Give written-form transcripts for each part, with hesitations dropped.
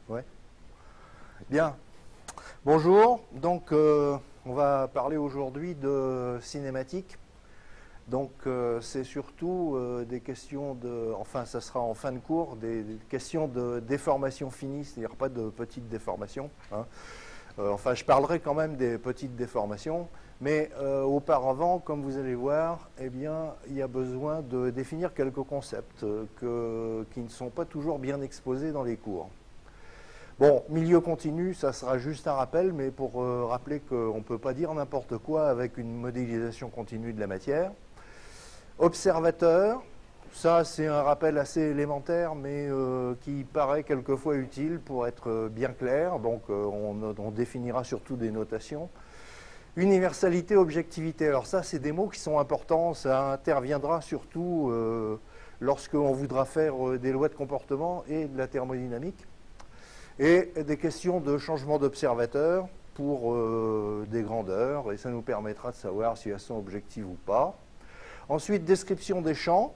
Ouais. Bien. Bonjour. Donc, on va parler aujourd'hui de cinématique. Donc, c'est surtout des questions de... Enfin, ça sera en fin de cours, des questions de déformation finie, c'est-à-dire pas de petites déformations. Hein. Enfin, je parlerai quand même des petites déformations, mais auparavant, comme vous allez voir, eh bien, il y a besoin de définir quelques concepts qui ne sont pas toujours bien exposés dans les cours. Bon, milieu continu, ça sera juste un rappel, mais pour rappeler qu'on ne peut pas dire n'importe quoi avec une modélisation continue de la matière. Observateur, ça c'est un rappel assez élémentaire, mais qui paraît quelquefois utile pour être bien clair, donc on définira surtout des notations. Universalité, objectivité, alors ça c'est des mots qui sont importants, ça interviendra surtout lorsqu'on voudra faire des lois de comportement et de la thermodynamique. Et des questions de changement d'observateur pour des grandeurs, et ça nous permettra de savoir si elles sont objectives ou pas. Ensuite, description des champs.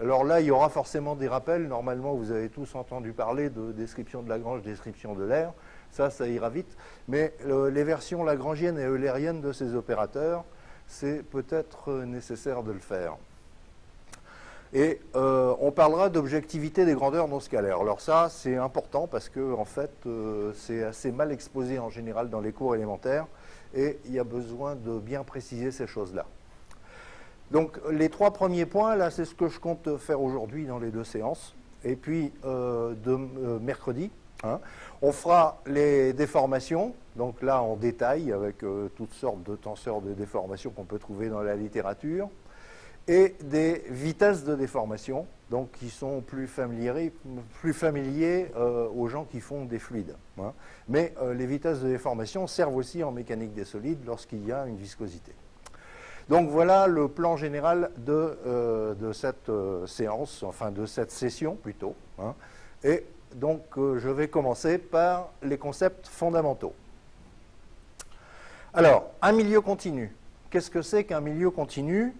Alors là, il y aura forcément des rappels. Normalement, vous avez tous entendu parler de description de Lagrange, description de l'air. Ça ira vite. Mais les versions lagrangiennes et eulériennes de ces opérateurs, c'est peut-être nécessaire de le faire. Et on parlera d'objectivité des grandeurs non scalaires. Alors ça, c'est important parce que en fait, c'est assez mal exposé en général dans les cours élémentaires et il y a besoin de bien préciser ces choses-là. Donc les trois premiers points, là, c'est ce que je compte faire aujourd'hui dans les deux séances. Et puis mercredi, hein, on fera les déformations, donc là en détail avec toutes sortes de tenseurs de déformation qu'on peut trouver dans la littérature. Et des vitesses de déformation, donc qui sont plus familiers aux gens qui font des fluides. Hein. Mais les vitesses de déformation servent aussi en mécanique des solides lorsqu'il y a une viscosité. Donc voilà le plan général de cette séance, enfin de cette session plutôt. Hein. Et donc je vais commencer par les concepts fondamentaux. Alors, un milieu continu. Qu'est-ce que c'est qu'un milieu continu ?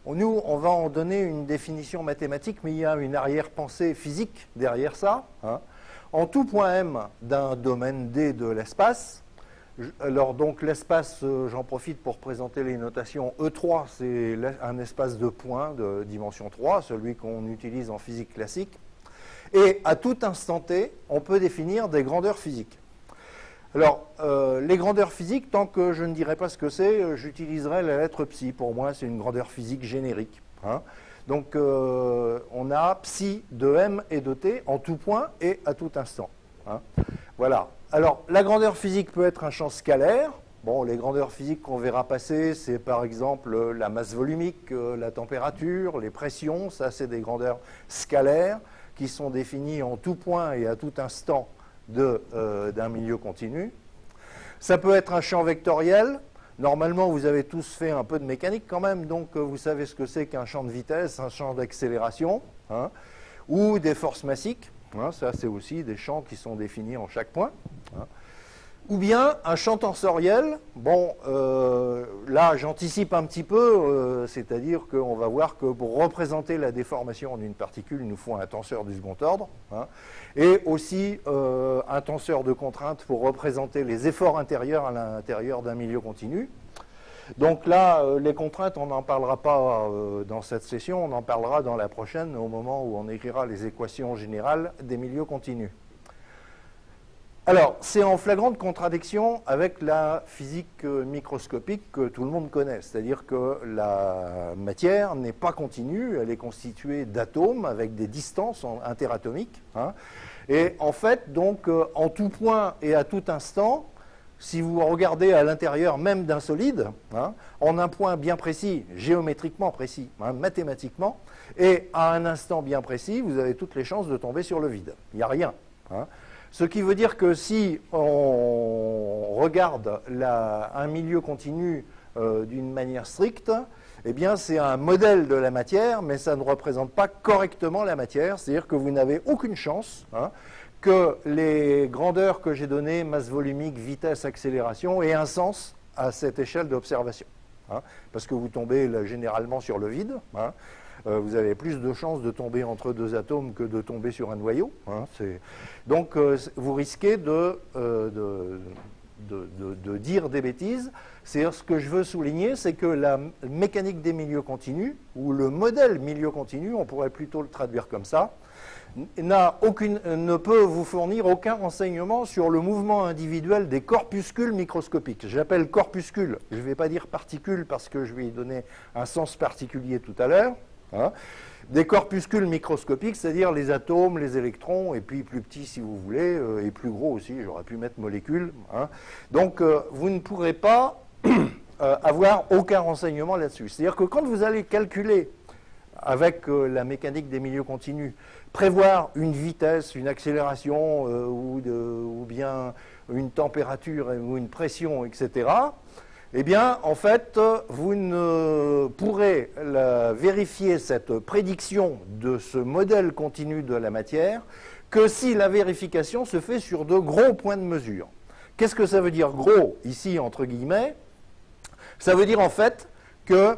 Nous, on va en donner une définition mathématique, mais il y a une arrière-pensée physique derrière ça. Hein. En tout point M d'un domaine D de l'espace, alors donc l'espace, j'en profite pour présenter les notations. E3, c'est un espace de points de dimension 3, celui qu'on utilise en physique classique. Et à tout instant T, on peut définir des grandeurs physiques. Alors, les grandeurs physiques, tant que je ne dirai pas ce que c'est, j'utiliserai la lettre psi. Pour moi, c'est une grandeur physique générique. Hein. Donc, on a psi de m et de t en tout point et à tout instant. Hein. Voilà. Alors, la grandeur physique peut être un champ scalaire. Bon, les grandeurs physiques qu'on verra passer, c'est par exemple la masse volumique, la température, les pressions. Ça, c'est des grandeurs scalaires qui sont définies en tout point et à tout instant d'un milieu continu. Ça peut être un champ vectoriel. Normalement, vous avez tous fait un peu de mécanique quand même, donc vous savez ce que c'est qu'un champ de vitesse, un champ d'accélération, hein, ou des forces massiques. Hein, ça, c'est aussi des champs qui sont définis en chaque point. Hein. Ou bien un champ tensoriel. Bon, là, j'anticipe un petit peu, c'est-à-dire qu'on va voir que pour représenter la déformation d'une particule, il nous faut un tenseur du second ordre, hein, et aussi un tenseur de contrainte pour représenter les efforts intérieurs à l'intérieur d'un milieu continu. Donc là, les contraintes, on n'en parlera pas dans cette session, on en parlera dans la prochaine, au moment où on écrira les équations générales des milieux continus. Alors, c'est en flagrante contradiction avec la physique microscopique que tout le monde connaît. C'est-à-dire que la matière n'est pas continue, elle est constituée d'atomes avec des distances interatomiques. Hein. Et en fait, donc, en tout point et à tout instant, si vous regardez à l'intérieur même d'un solide, hein, en un point bien précis, géométriquement précis, hein, mathématiquement, et à un instant bien précis, vous avez toutes les chances de tomber sur le vide. Il n'y a rien. Hein. Ce qui veut dire que si on regarde un milieu continu d'une manière stricte, eh bien c'est un modèle de la matière, mais ça ne représente pas correctement la matière, c'est-à-dire que vous n'avez aucune chance hein, que les grandeurs que j'ai données, masse volumique, vitesse, accélération, aient un sens à cette échelle d'observation. Hein, parce que vous tombez là, généralement sur le vide. Hein. vous avez plus de chances de tomber entre deux atomes que de tomber sur un noyau. Hein, donc vous risquez de dire des bêtises. C'est-à-dire, ce que je veux souligner, c'est que la mécanique des milieux continus, ou le modèle milieu continu, on pourrait plutôt le traduire comme ça, ne peut vous fournir aucun renseignement sur le mouvement individuel des corpuscules microscopiques. J'appelle corpuscules, je ne vais pas dire particules parce que je vais y donner un sens particulier tout à l'heure. Hein. Des corpuscules microscopiques, c'est-à-dire les atomes, les électrons, et puis plus petits si vous voulez, et plus gros aussi, j'aurais pu mettre molécules. Hein. Donc vous ne pourrez pas avoir aucun renseignement là-dessus. C'est-à-dire que quand vous allez calculer avec la mécanique des milieux continus, prévoir une vitesse, une accélération ou bien une température ou une pression, etc., eh bien, en fait, vous ne pourrez vérifier cette prédiction de ce modèle continu de la matière que si la vérification se fait sur de gros points de mesure. Qu'est-ce que ça veut dire gros, ici, entre guillemets? Ça veut dire, en fait, que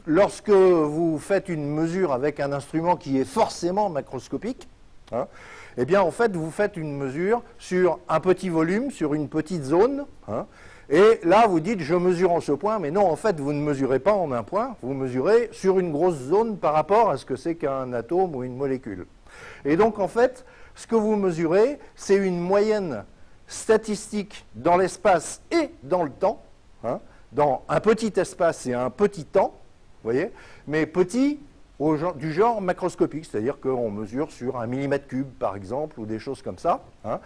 lorsque vous faites une mesure avec un instrument qui est forcément macroscopique, hein, eh bien, en fait, vous faites une mesure sur un petit volume, sur une petite zone, hein, et là, vous dites, je mesure en ce point, mais non, en fait, vous ne mesurez pas en un point, vous mesurez sur une grosse zone par rapport à ce que c'est qu'un atome ou une molécule. Et donc, en fait, ce que vous mesurez, c'est une moyenne statistique dans l'espace et dans le temps, hein, dans un petit espace et un petit temps, vous voyez, mais petit du genre macroscopique, c'est-à-dire qu'on mesure sur 1 mm3 par exemple, ou des choses comme ça. Hein.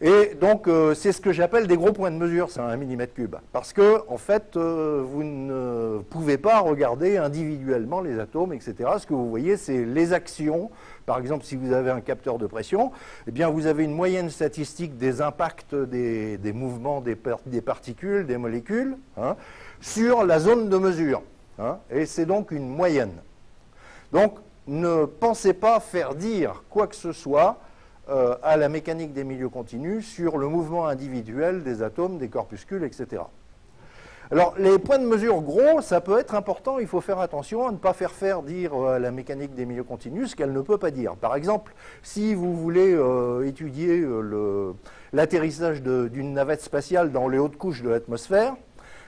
Et donc c'est ce que j'appelle des gros points de mesure, c'est 1 mm3, parce que en fait vous ne pouvez pas regarder individuellement les atomes, etc. Ce que vous voyez, c'est les actions. Par exemple, si vous avez un capteur de pression, eh bien vous avez une moyenne statistique des impacts des mouvements des particules, des molécules, hein, sur la zone de mesure. Hein, et c'est donc une moyenne. Donc, ne pensez pas faire dire quoi que ce soit à la mécanique des milieux continus sur le mouvement individuel des atomes, des corpuscules, etc. Alors, les points de mesure gros, ça peut être important, il faut faire attention à ne pas faire dire à la mécanique des milieux continus ce qu'elle ne peut pas dire. Par exemple, si vous voulez étudier l'atterrissage d'une navette spatiale dans les hautes couches de l'atmosphère,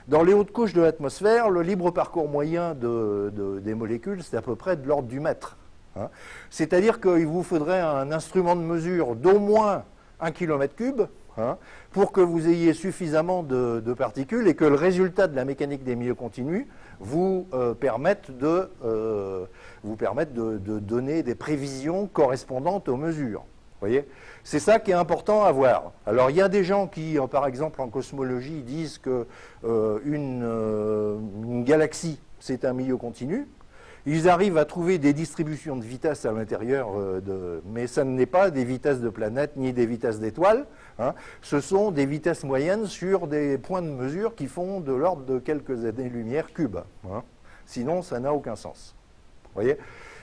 dans les hautes couches de l'atmosphère, le libre parcours moyen des molécules, c'est à peu près de l'ordre du mètre. Hein. C'est-à-dire qu'il vous faudrait un instrument de mesure d'au moins 1 km3, hein, pour que vous ayez suffisamment de particules et que le résultat de la mécanique des milieux continus vous permette de donner des prévisions correspondantes aux mesures. Vous voyez ? C'est ça qui est important à voir. Alors, il y a des gens qui, par exemple, en cosmologie, disent que une galaxie, c'est un milieu continu. Ils arrivent à trouver des distributions de vitesse à l'intérieur, mais ça n'est pas des vitesses de planètes ni des vitesses d'étoiles. Hein. Ce sont des vitesses moyennes sur des points de mesure qui font de l'ordre de quelques années-lumière cubes. Hein. Sinon, ça n'a aucun sens. Vous voyez ?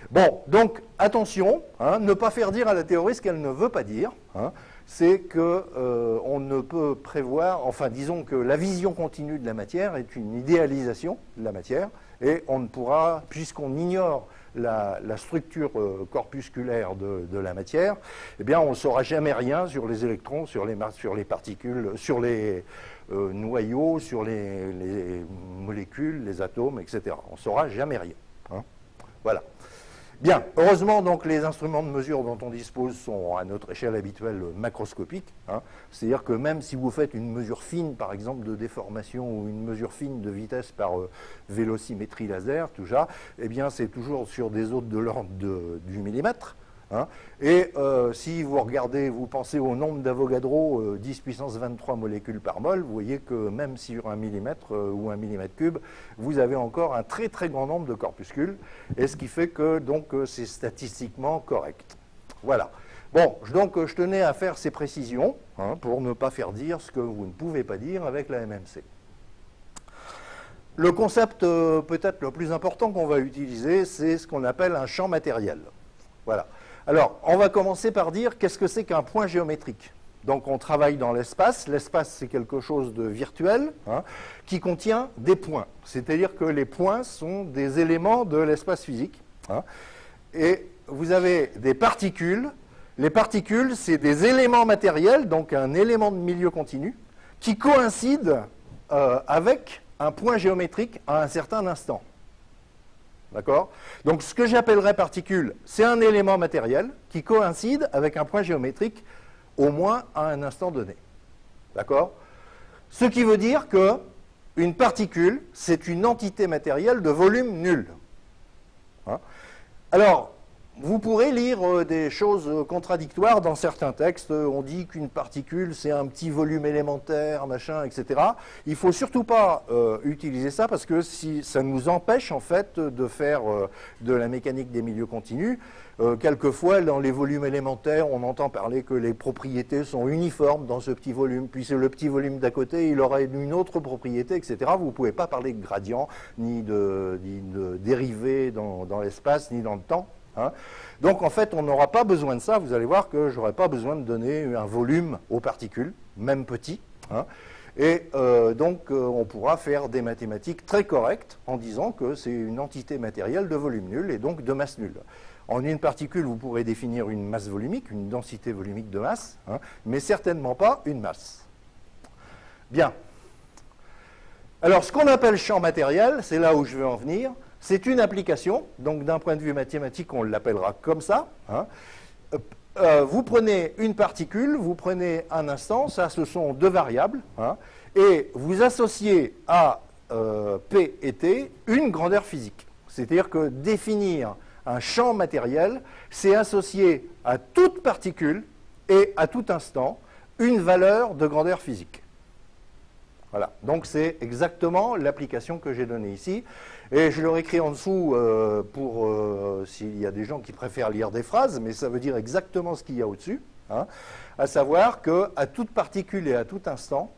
Bon, donc attention, hein, ne pas faire dire à la théorie ce qu'elle ne veut pas dire. Hein, c'est qu'on ne peut prévoir, enfin disons que la vision continue de la matière est une idéalisation de la matière, et on ne pourra, puisqu'on ignore la structure corpusculaire de la matière, eh bien on ne saura jamais rien sur les électrons, sur les particules, sur les noyaux, sur les molécules, les atomes, etc. On ne saura jamais rien. Hein, voilà. Bien, heureusement, donc, les instruments de mesure dont on dispose sont à notre échelle habituelle macroscopiques. Hein. C'est-à-dire que même si vous faites une mesure fine, par exemple, de déformation ou une mesure fine de vitesse par vélocimétrie laser, tout ça, eh bien, c'est toujours sur des ordres de l'ordre du millimètre. Hein. Et si vous regardez, vous pensez au nombre d'Avogadro, 10 puissance 23 molécules par mol, vous voyez que même sur 1 millimètre ou 1 mm3, vous avez encore un très très grand nombre de corpuscules, et ce qui fait que donc c'est statistiquement correct. Voilà. Bon, donc je tenais à faire ces précisions, hein, pour ne pas faire dire ce que vous ne pouvez pas dire avec la MMC. Le concept peut-être le plus important qu'on va utiliser, c'est ce qu'on appelle un champ matériel. Voilà. Alors, on va commencer par dire qu'est-ce que c'est qu'un point géométrique. Donc on travaille dans l'espace. L'espace, c'est quelque chose de virtuel, hein, qui contient des points. C'est-à-dire que les points sont des éléments de l'espace physique. Hein, et vous avez des particules. Les particules, c'est des éléments matériels, donc un élément de milieu continu, qui coïncide avec un point géométrique à un certain instant. D'accord? Donc ce que j'appellerais particule, c'est un élément matériel qui coïncide avec un point géométrique au moins à un instant donné. D'accord? Ce qui veut dire qu'une particule, c'est une entité matérielle de volume nul. Hein? Alors, vous pourrez lire des choses contradictoires dans certains textes. On dit qu'une particule, c'est un petit volume élémentaire, machin, etc. Il ne faut surtout pas utiliser ça parce que si, ça nous empêche, en fait, de faire de la mécanique des milieux continus. Quelquefois, dans les volumes élémentaires, on entend parler que les propriétés sont uniformes dans ce petit volume, puis le petit volume d'à côté, il aura une autre propriété, etc. Vous ne pouvez pas parler de gradient, ni de dérivés dans l'espace, ni dans le temps. Hein. Donc en fait, on n'aura pas besoin de ça. Vous allez voir que je n'aurai pas besoin de donner un volume aux particules, même petit. Hein. Et donc on pourra faire des mathématiques très correctes en disant que c'est une entité matérielle de volume nul et donc de masse nulle. En une particule, vous pourrez définir une masse volumique, une densité volumique de masse, hein, mais certainement pas une masse. Bien. Alors ce qu'on appelle champ matériel, c'est là où je veux en venir. C'est une application, donc d'un point de vue mathématique, on l'appellera comme ça. Hein. Vous prenez une particule, vous prenez un instant, ça ce sont deux variables, hein, et vous associez à P et T une grandeur physique. C'est-à-dire que définir un champ matériel, c'est associer à toute particule et à tout instant une valeur de grandeur physique. Voilà, donc c'est exactement l'application que j'ai donnée ici. Et je leur écris en dessous pour s'il y a des gens qui préfèrent lire des phrases, mais ça veut dire exactement ce qu'il y a au-dessus, hein, à savoir qu'à toute particule et à tout instant,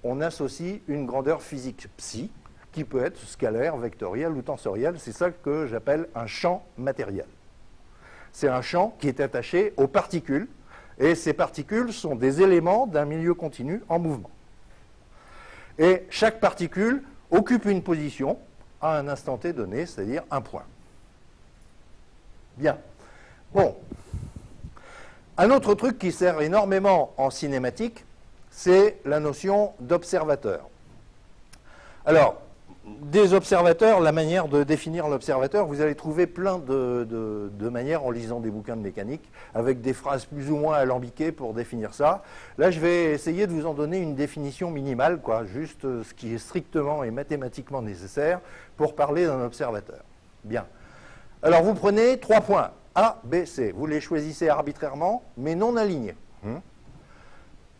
on associe une grandeur physique psi, qui peut être scalaire, vectorielle ou tensorielle. C'est ça que j'appelle un champ matériel. C'est un champ qui est attaché aux particules, et ces particules sont des éléments d'un milieu continu en mouvement. Et chaque particule occupe une position à un instant t donné, c'est-à-dire un point. Bien. Bon. Un autre truc qui sert énormément en cinématique, c'est la notion d'observateur. Alors, des observateurs, la manière de définir l'observateur, vous allez trouver plein de manières en lisant des bouquins de mécanique, avec des phrases plus ou moins alambiquées pour définir ça. Là, je vais essayer de vous en donner une définition minimale, quoi, juste ce qui est strictement et mathématiquement nécessaire pour parler d'un observateur. Bien. Alors, vous prenez 3 points, A, B, C. Vous les choisissez arbitrairement, mais non alignés.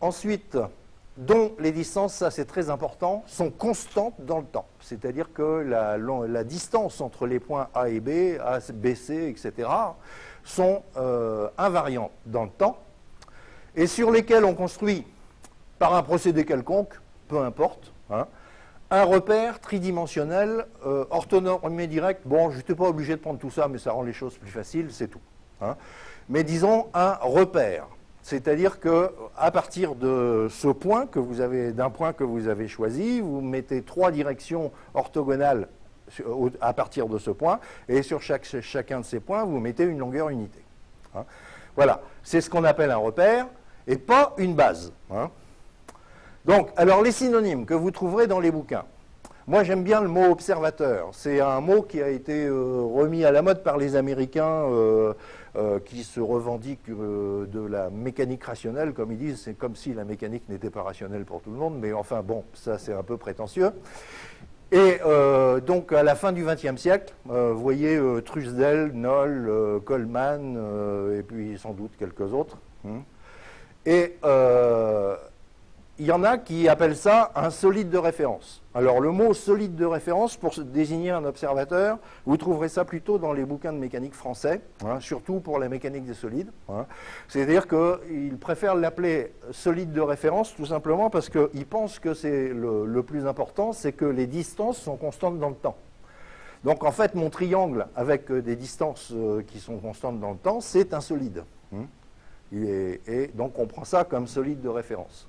Ensuite, dont les distances, ça c'est très important, sont constantes dans le temps. C'est-à-dire que la distance entre les points A et B, A, B, C, etc., sont invariantes dans le temps, et sur lesquelles on construit, par un procédé quelconque, peu importe, hein, un repère tridimensionnel orthonormé direct. Bon, je n'étais pas obligé de prendre tout ça, mais ça rend les choses plus faciles, c'est tout. Hein. Mais disons un repère. C'est-à-dire qu'à partir de ce point d'un point que vous avez choisi, vous mettez 3 directions orthogonales à partir de ce point, et sur chacun de ces points, vous mettez une longueur unité. Hein. Voilà, c'est ce qu'on appelle un repère, et pas une base. Hein. Donc, alors les synonymes que vous trouverez dans les bouquins. Moi, j'aime bien le mot observateur. C'est un mot qui a été remis à la mode par les Américains qui se revendiquent de la mécanique rationnelle, comme ils disent. C'est comme si la mécanique n'était pas rationnelle pour tout le monde, mais enfin, bon, ça, c'est un peu prétentieux. Et donc, à la fin du XXe siècle, vous voyez Truesdell, Noll, Coleman, et puis sans doute quelques autres. Et il y en a qui appellent ça un solide de référence. Alors le mot solide de référence, pour désigner un observateur, vous trouverez ça plutôt dans les bouquins de mécanique français, hein, surtout pour la mécanique des solides. Hein. C'est-à-dire qu'ils préfèrent l'appeler solide de référence tout simplement parce qu'ils pensent que c'est le plus important, c'est que les distances sont constantes dans le temps. Donc en fait, mon triangle avec des distances qui sont constantes dans le temps, c'est un solide. Et donc on prend ça comme solide de référence.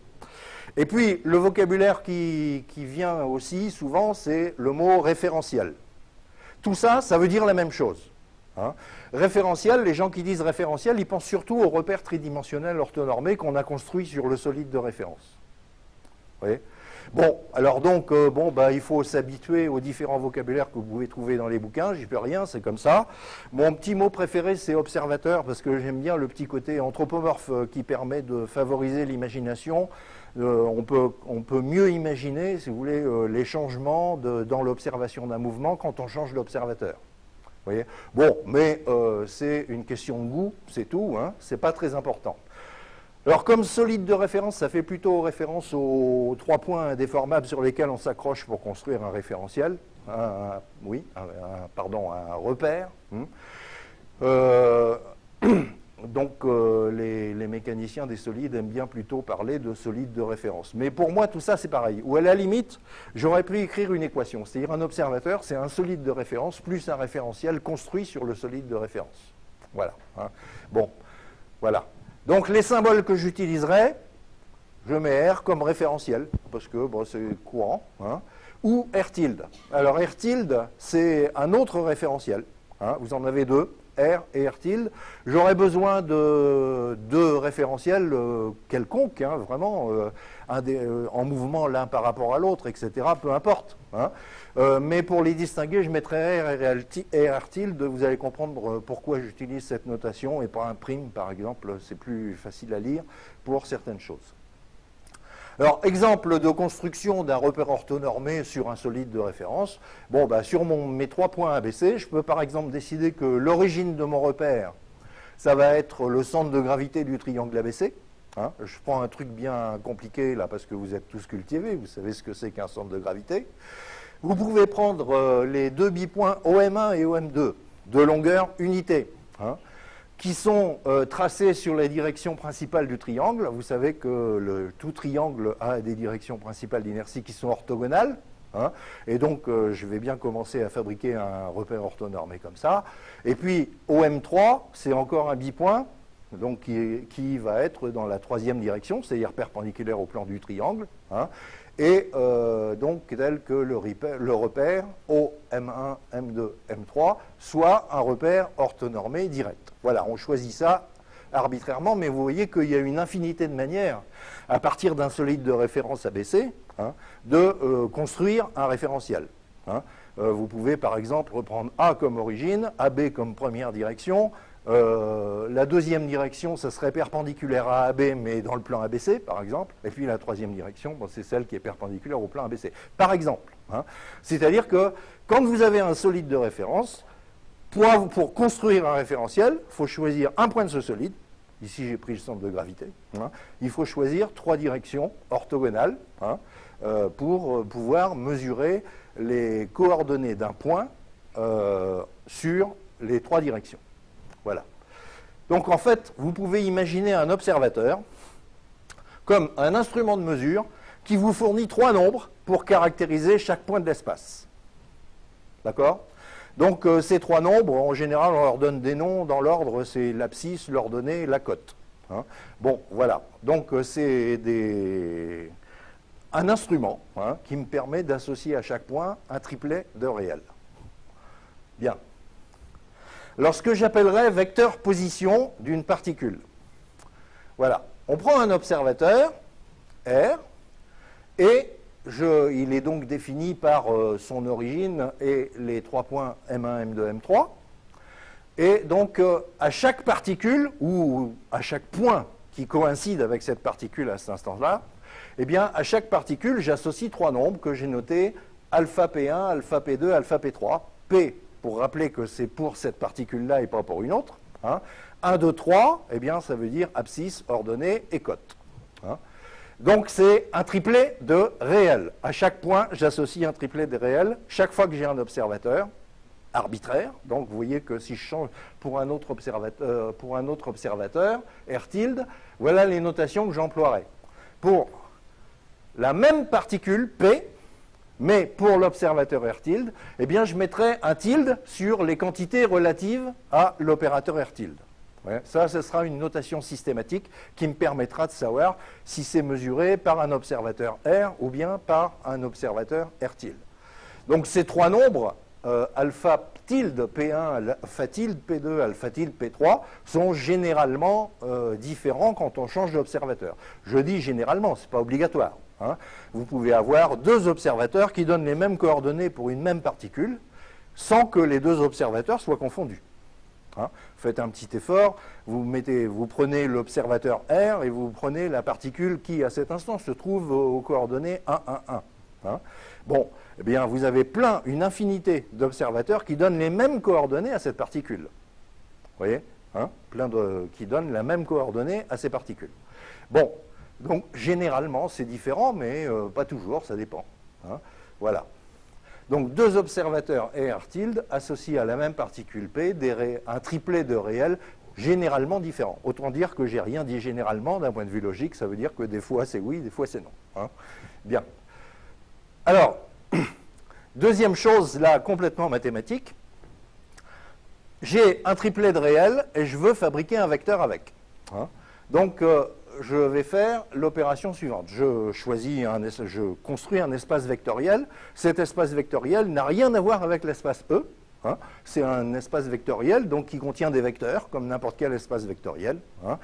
Et puis le vocabulaire qui vient aussi souvent, c'est le mot référentiel. Tout ça, ça veut dire la même chose. Hein. Référentiel, les gens qui disent référentiel, ils pensent surtout aux repères tridimensionnels orthonormés qu'on a construits sur le solide de référence. Vous voyez ? Bon, alors donc, il faut s'habituer aux différents vocabulaires que vous pouvez trouver dans les bouquins, j'y peux rien, c'est comme ça. Mon petit mot préféré, c'est observateur, parce que j'aime bien le petit côté anthropomorphe qui permet de favoriser l'imagination. On peut mieux imaginer, si vous voulez, les changements dans l'observation d'un mouvement quand on change d'observateur. Vous voyez ? Bon, mais c'est une question de goût, c'est tout, hein, c'est pas très important. Alors, comme solide de référence, ça fait plutôt référence aux 3 points indéformables sur lesquels on s'accroche pour construire un référentiel, un repère. Donc, les mécaniciens des solides aiment bien plutôt parler de solide de référence. Mais pour moi, tout ça, c'est pareil. Ou à la limite, j'aurais pu écrire une équation. C'est-à-dire un observateur, c'est un solide de référence plus un référentiel construit sur le solide de référence. Voilà. Hein. Bon, voilà. Donc les symboles que j'utiliserai, je mets R comme référentiel, parce que c'est courant, hein, ou R tilde. Alors R tilde, c'est un autre référentiel, hein, vous en avez 2, R et R tilde. J'aurai besoin de 2 référentiels quelconques, hein, vraiment, en mouvement l'un par rapport à l'autre, etc., peu importe. Hein. Mais pour les distinguer, je mettrai R et R tilde. Vous allez comprendre pourquoi j'utilise cette notation et pas un prime, par exemple. C'est plus facile à lire pour certaines choses. Alors, exemple de construction d'un repère orthonormé sur un solide de référence. Bon, sur mes 3 points ABC, je peux par exemple décider que l'origine de mon repère, ça va être le centre de gravité du triangle ABC. Hein. Je prends un truc bien compliqué là parce que vous êtes tous cultivés, vous savez ce que c'est qu'un centre de gravité. Vous pouvez prendre les 2 bipoints OM1 et OM2 de longueur unité, hein, qui sont tracés sur la direction principale du triangle. Vous savez que tout triangle a des directions principales d'inertie qui sont orthogonales. Hein, et donc, je vais bien commencer à fabriquer un repère orthonormé comme ça. Et puis, OM3, c'est encore un bipoint, donc qui va être dans la 3e direction, c'est-à-dire perpendiculaire au plan du triangle. Hein, et donc tel que le repère OM1, M2, M3 soit un repère orthonormé direct. Voilà, on choisit ça arbitrairement, mais vous voyez qu'il y a une infinité de manières, à partir d'un solide de référence ABC, hein, de construire un référentiel. Hein. Vous pouvez par exemple reprendre A comme origine, AB comme première direction. La 2e direction, ça serait perpendiculaire à AB, mais dans le plan ABC, par exemple. Et puis la 3e direction, c'est celle qui est perpendiculaire au plan ABC. Par exemple. Hein. C'est-à-dire que quand vous avez un solide de référence, pour construire un référentiel, il faut choisir un point de ce solide. Ici, j'ai pris le centre de gravité. Hein. Il faut choisir 3 directions orthogonales, hein, pour pouvoir mesurer les coordonnées d'un point sur les 3 directions. Voilà. Donc en fait, vous pouvez imaginer un observateur comme un instrument de mesure qui vous fournit 3 nombres pour caractériser chaque point de l'espace. D'accord ? Donc ces 3 nombres, en général, on leur donne des noms dans l'ordre, c'est l'abscisse, l'ordonnée, la cote. Hein. Bon, voilà. Donc c'est un instrument, hein, qui me permet d'associer à chaque point un triplet de réel. Bien. Alors, ce que j'appellerais vecteur position d'une particule. Voilà. On prend un observateur, R, et il est donc défini par son origine et les 3 points M1, M2, M3. Et donc, à chaque particule, ou à chaque point qui coïncide avec cette particule à cet instant-là, eh bien, à chaque particule, j'associe 3 nombres que j'ai notés alpha P1, alpha P2, alpha P3. P, pour rappeler que c'est pour cette particule-là et pas pour une autre. Hein. 1, 2, 3, eh bien, ça veut dire abscisse, ordonnée et cote. Hein. Donc, c'est un triplet de réels. À chaque point, j'associe un triplet de réels chaque fois que j'ai un observateur arbitraire. Donc, vous voyez que si je change pour un autre observateur, R tilde, voilà les notations que j'emploierai. Pour la même particule, P, mais pour l'observateur R tilde, eh bien, je mettrai un tilde sur les quantités relatives à l'opérateur R tilde. Ouais, ça, ce sera une notation systématique qui me permettra de savoir si c'est mesuré par un observateur R ou bien par un observateur R tilde. Donc ces trois nombres, alpha tilde P1, alpha tilde P2, alpha tilde P3, sont généralement différents quand on change d'observateur. Je dis généralement, ce n'est pas obligatoire. Hein. Vous pouvez avoir deux observateurs qui donnent les mêmes coordonnées pour une même particule, sans que les deux observateurs soient confondus. Hein. Faites un petit effort, vous prenez l'observateur R et vous prenez la particule qui, à cet instant, se trouve aux coordonnées 1, 1, 1. Hein. Bon, eh bien, vous avez une infinité d'observateurs qui donnent les mêmes coordonnées à cette particule. Vous voyez, hein, qui donnent la même coordonnée à ces particules. Bon, donc généralement, c'est différent, mais pas toujours, ça dépend. Hein. Voilà. Donc deux observateurs R tilde associés à la même particule P, un triplet de réels généralement différents. Autant dire que j'ai rien dit généralement d'un point de vue logique, ça veut dire que des fois c'est oui, des fois c'est non. Hein. Bien. Alors, deuxième chose là, complètement mathématique, j'ai un triplet de réels et je veux fabriquer un vecteur avec. Hein. Donc, je vais faire l'opération suivante. Je construis un espace vectoriel. Cet espace vectoriel n'a rien à voir avec l'espace E. Hein. C'est un espace vectoriel donc, qui contient des vecteurs, comme n'importe quel espace vectoriel, hein,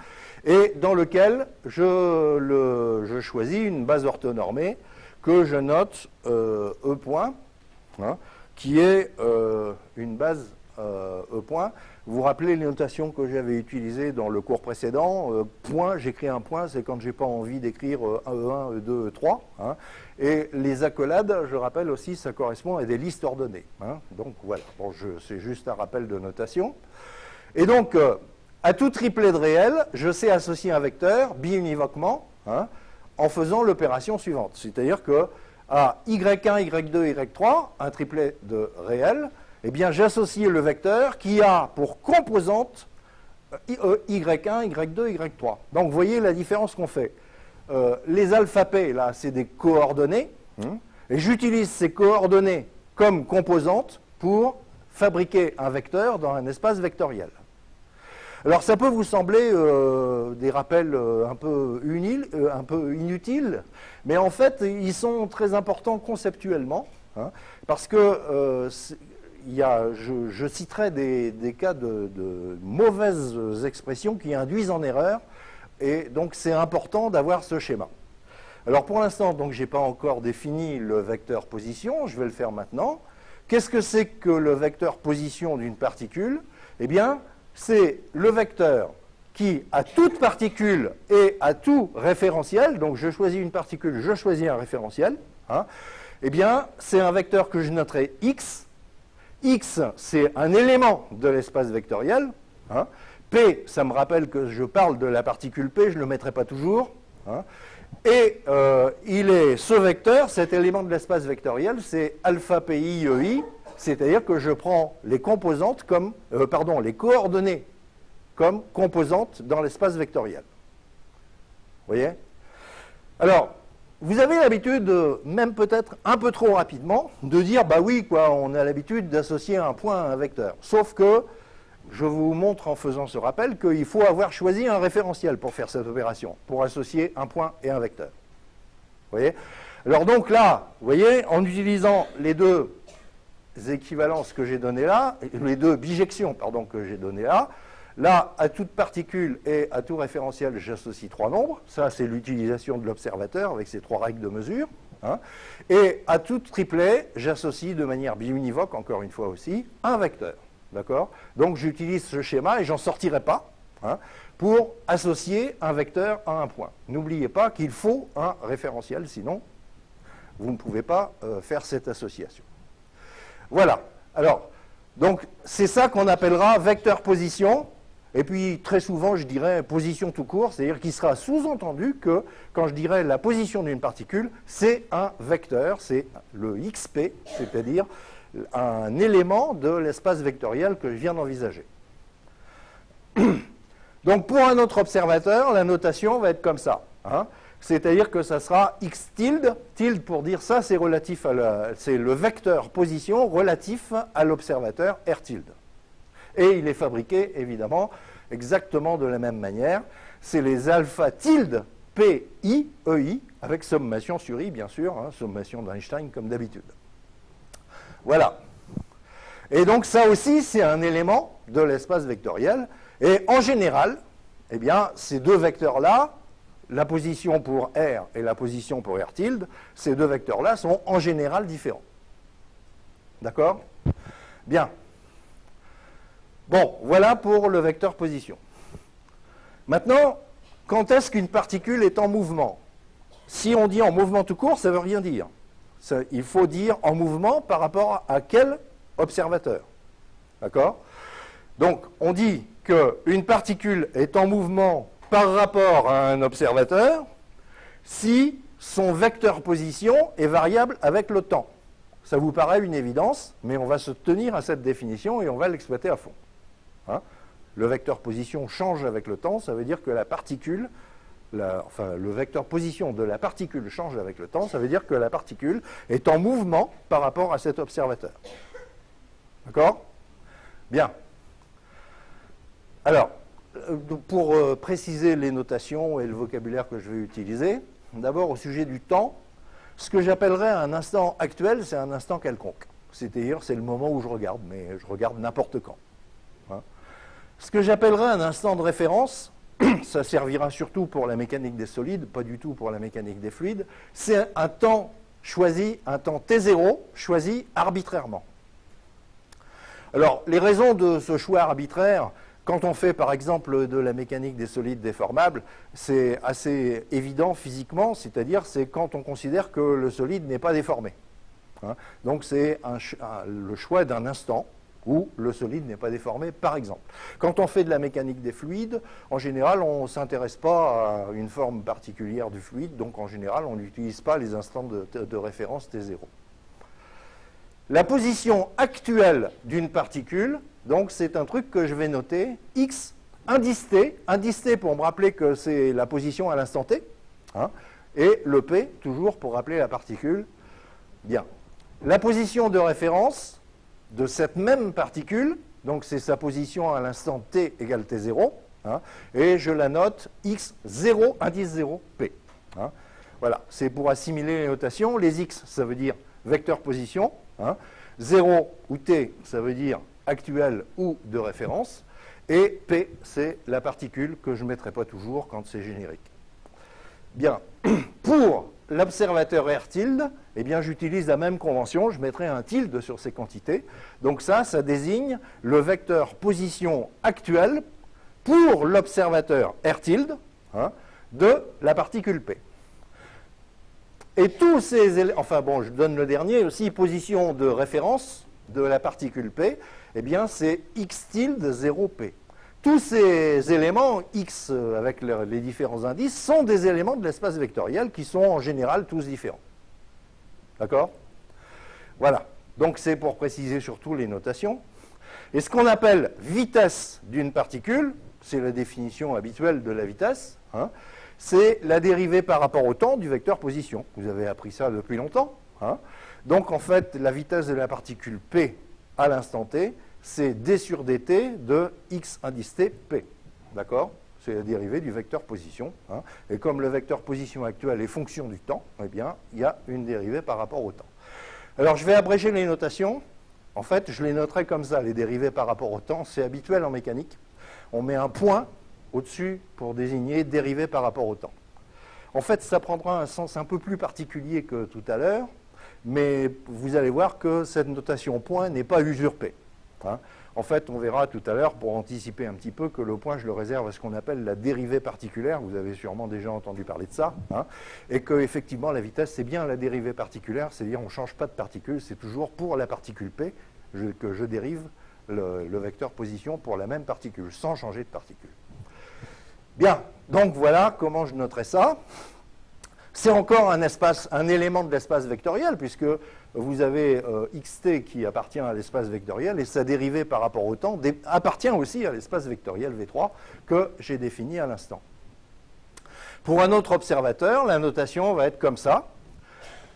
et dans lequel je choisis une base orthonormée que je note E point, hein, qui est une base E point. Vous vous rappelez les notations que j'avais utilisées dans le cours précédent. Point, j'écris un point, c'est quand je n'ai pas envie d'écrire E1, E2, E3. Hein. Et les accolades, je rappelle aussi, ça correspond à des listes ordonnées. Hein. Donc voilà, bon, c'est juste un rappel de notation. Et donc, à tout triplet de réel, je sais associer un vecteur biunivoquement, hein, en faisant l'opération suivante. C'est-à-dire que à Y1, Y2, Y3, un triplet de réel, eh bien, j'associe le vecteur qui a pour composante Y1, Y2, Y3. Donc, vous voyez la différence qu'on fait. Les alpha P, là, c'est des coordonnées, et j'utilise ces coordonnées comme composantes pour fabriquer un vecteur dans un espace vectoriel. Alors, ça peut vous sembler des rappels un peu inutiles, mais en fait, ils sont très importants conceptuellement, hein, parce que je citerai des cas de mauvaises expressions qui induisent en erreur, et donc c'est important d'avoir ce schéma. Alors pour l'instant, donc je n'ai pas encore défini le vecteur position, je vais le faire maintenant. Qu'est-ce que c'est que le vecteur position d'une particule? Eh bien, c'est le vecteur qui, à toute particule et à tout référentiel, donc je choisis une particule, je choisis un référentiel, hein, eh bien, c'est un vecteur que je noterai x. X, c'est un élément de l'espace vectoriel. Hein. P, ça me rappelle que je parle de la particule P, je ne le mettrai pas toujours. Hein. Et ce vecteur, cet élément de l'espace vectoriel, c'est alpha PI EI, c'est-à-dire que je prends les composantes comme, les coordonnées comme composantes dans l'espace vectoriel. Vous voyez? Alors, vous avez l'habitude, même peut-être un peu trop rapidement, de dire, bah oui, quoi, on a l'habitude d'associer un point à un vecteur. Sauf que, je vous montre en faisant ce rappel qu'il faut avoir choisi un référentiel pour faire cette opération, pour associer un point et un vecteur. Vous voyez? Alors donc là, vous voyez, en utilisant les deux équivalences que j'ai données là, les deux bijections, pardon, que j'ai données là, là, à toute particule et à tout référentiel, j'associe trois nombres. Ça, c'est l'utilisation de l'observateur avec ses trois règles de mesure. Hein. Et à tout triplet, j'associe de manière biunivoque, encore une fois aussi, un vecteur. D'accord? Donc, j'utilise ce schéma et j'en sortirai pas, hein, pour associer un vecteur à un point. N'oubliez pas qu'il faut un référentiel, sinon, vous ne pouvez pas faire cette association. Voilà. Alors, donc, c'est ça qu'on appellera vecteur position. Et puis, très souvent, je dirais position tout court, c'est-à-dire qu'il sera sous-entendu que, quand je dirais la position d'une particule, c'est un vecteur, c'est le XP, c'est-à-dire un élément de l'espace vectoriel que je viens d'envisager. Donc, pour un autre observateur, la notation va être comme ça. Hein. C'est-à-dire que ça sera x tilde, tilde pour dire ça, c'est relatif c'est le vecteur position relatif à l'observateur R tilde. Et il est fabriqué, évidemment, exactement de la même manière. C'est les alpha tilde PI, EI, avec sommation sur I, bien sûr, hein, sommation d'Einstein comme d'habitude. Voilà. Et donc ça aussi, c'est un élément de l'espace vectoriel. Et en général, eh bien, ces deux vecteurs-là, la position pour R et la position pour R tilde, ces deux vecteurs-là sont en général différents. D'accord? Bien. Bon, voilà pour le vecteur position. Maintenant, quand est-ce qu'une particule est en mouvement? Si on dit en mouvement tout court, ça ne veut rien dire. Il faut dire en mouvement par rapport à quel observateur. D'accord? Donc, on dit qu'une particule est en mouvement par rapport à un observateur si son vecteur position est variable avec le temps. Ça vous paraît une évidence, mais on va se tenir à cette définition et on va l'exploiter à fond. Hein? Le vecteur position change avec le temps, ça veut dire que la particule, le vecteur position de la particule change avec le temps, ça veut dire que la particule est en mouvement par rapport à cet observateur. D'accord? Bien. Alors, pour préciser les notations et le vocabulaire que je vais utiliser, d'abord au sujet du temps, ce que j'appellerais un instant actuel, c'est un instant quelconque. C'est-à-dire, c'est le moment où je regarde, mais je regarde n'importe quand. Hein? Ce que j'appellerais un instant de référence, ça servira surtout pour la mécanique des solides, pas du tout pour la mécanique des fluides, c'est un temps choisi, un temps T0 choisi arbitrairement. Alors, les raisons de ce choix arbitraire, quand on fait par exemple de la mécanique des solides déformables, c'est assez évident physiquement, c'est-à-dire c'est quand on considère que le solide n'est pas déformé. Hein? Donc c'est le choix d'un instant où le solide n'est pas déformé, par exemple. Quand on fait de la mécanique des fluides, en général, on ne s'intéresse pas à une forme particulière du fluide, donc en général, on n'utilise pas les instants de référence T0. La position actuelle d'une particule, donc c'est un truc que je vais noter, X indice T pour me rappeler que c'est la position à l'instant T, hein, et le P, toujours pour rappeler la particule. Bien. La position de référence de cette même particule, donc c'est sa position à l'instant T égale T0, hein, et je la note X0, indice 0, P. Hein. Voilà, c'est pour assimiler les notations. Les X, ça veut dire vecteur position. Hein. 0 ou T, ça veut dire actuel ou de référence. Et P, c'est la particule que je ne mettrai pas toujours quand c'est générique. Bien. Pour l'observateur R tilde, eh bien, j'utilise la même convention. Je mettrai un tilde sur ces quantités. Donc ça désigne le vecteur position actuel pour l'observateur R tilde, hein, de la particule P. Et tous ces éléments, enfin bon, je donne le dernier aussi, position de référence de la particule P, eh bien c'est X tilde 0P. Tous ces éléments, X avec les différents indices, sont des éléments de l'espace vectoriel qui sont en général tous différents. D'accord? Voilà. Donc c'est pour préciser surtout les notations. Et ce qu'on appelle vitesse d'une particule, c'est la définition habituelle de la vitesse, hein, c'est la dérivée par rapport au temps du vecteur position. Vous avez appris ça depuis longtemps. Hein. Donc en fait, la vitesse de la particule P à l'instant T, c'est d sur dt de x indice t P. D'accord? C'est la dérivée du vecteur position. Hein. Et comme le vecteur position actuel est fonction du temps, eh bien, il y a une dérivée par rapport au temps. Alors je vais abréger les notations. En fait, je les noterai comme ça, les dérivées par rapport au temps. C'est habituel en mécanique. On met un point au-dessus pour désigner dérivée par rapport au temps. En fait, ça prendra un sens un peu plus particulier que tout à l'heure, mais vous allez voir que cette notation point n'est pas usurpée. Hein. En fait, on verra tout à l'heure, pour anticiper un petit peu, que le point, je le réserve à ce qu'on appelle la dérivée particulière. Vous avez sûrement déjà entendu parler de ça. Hein. Et qu'effectivement, la vitesse, c'est bien la dérivée particulière, c'est-à-dire on ne change pas de particule, c'est toujours pour la particule P que je dérive le vecteur position pour la même particule, sans changer de particule. Bien, donc voilà comment je noterai ça. C'est encore un élément de l'espace vectoriel, puisque vous avez xt qui appartient à l'espace vectoriel, et sa dérivée par rapport au temps appartient aussi à l'espace vectoriel V3 que j'ai défini à l'instant. Pour un autre observateur, la notation va être comme ça.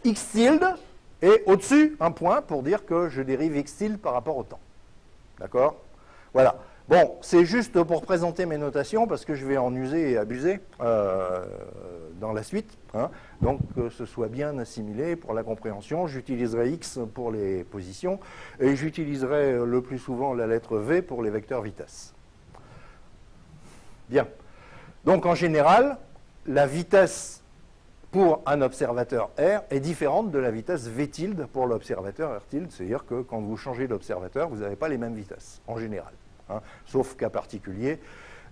X tilde, et au-dessus, un point pour dire que je dérive X tilde par rapport au temps. D'accord? Voilà. Bon, c'est juste pour présenter mes notations, parce que je vais en user et abuser dans la suite. Hein. Donc, que ce soit bien assimilé pour la compréhension. J'utiliserai X pour les positions, et j'utiliserai le plus souvent la lettre V pour les vecteurs vitesse. Bien. Donc, en général, la vitesse pour un observateur R est différente de la vitesse V tilde pour l'observateur R tilde. C'est-à-dire que quand vous changez d'observateur, vous n'avez pas les mêmes vitesses, en général. Hein, sauf cas particulier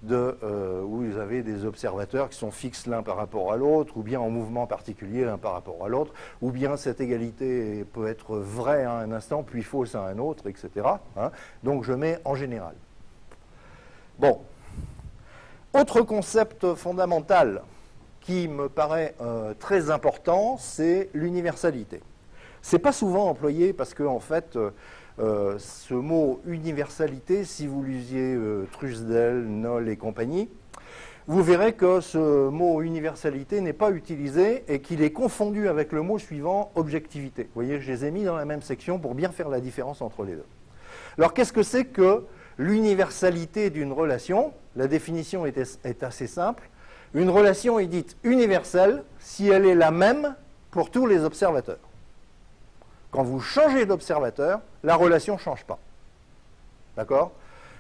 où vous avez des observateurs qui sont fixes l'un par rapport à l'autre, ou bien en mouvement particulier l'un par rapport à l'autre, ou bien cette égalité peut être vraie à un instant, puis fausse à un autre, etc. Hein, donc je mets en général. Bon. Autre concept fondamental qui me paraît très important, c'est l'universalité. Ce n'est pas souvent employé parce que, en fait, ce mot universalité, si vous lisiez Truesdell, Noll et compagnie, vous verrez que ce mot universalité n'est pas utilisé et qu'il est confondu avec le mot suivant, objectivité. Vous voyez, je les ai mis dans la même section pour bien faire la différence entre les deux. Alors, qu'est-ce que c'est que l'universalité d'une relation? La définition est assez simple. Une relation est dite universelle si elle est la même pour tous les observateurs. Quand vous changez d'observateur, la relation ne change pas. D'accord?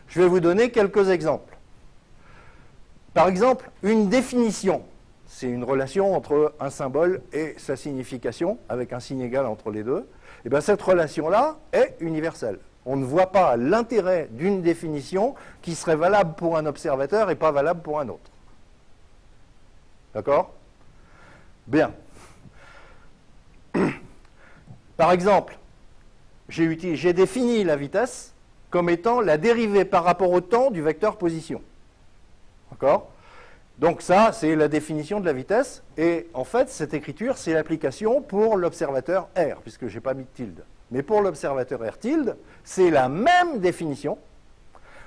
Je vais vous donner quelques exemples. Par exemple, une définition, c'est une relation entre un symbole et sa signification, avec un signe égal entre les deux. Et bien cette relation-là est universelle. On ne voit pas l'intérêt d'une définition qui serait valable pour un observateur et pas valable pour un autre. D'accord? Bien. Par exemple, j'ai défini la vitesse comme étant la dérivée par rapport au temps du vecteur position. D'accord? Donc ça, c'est la définition de la vitesse. Et en fait, cette écriture, c'est l'application pour l'observateur R, puisque je n'ai pas mis de tilde. Mais pour l'observateur R tilde, c'est la même définition,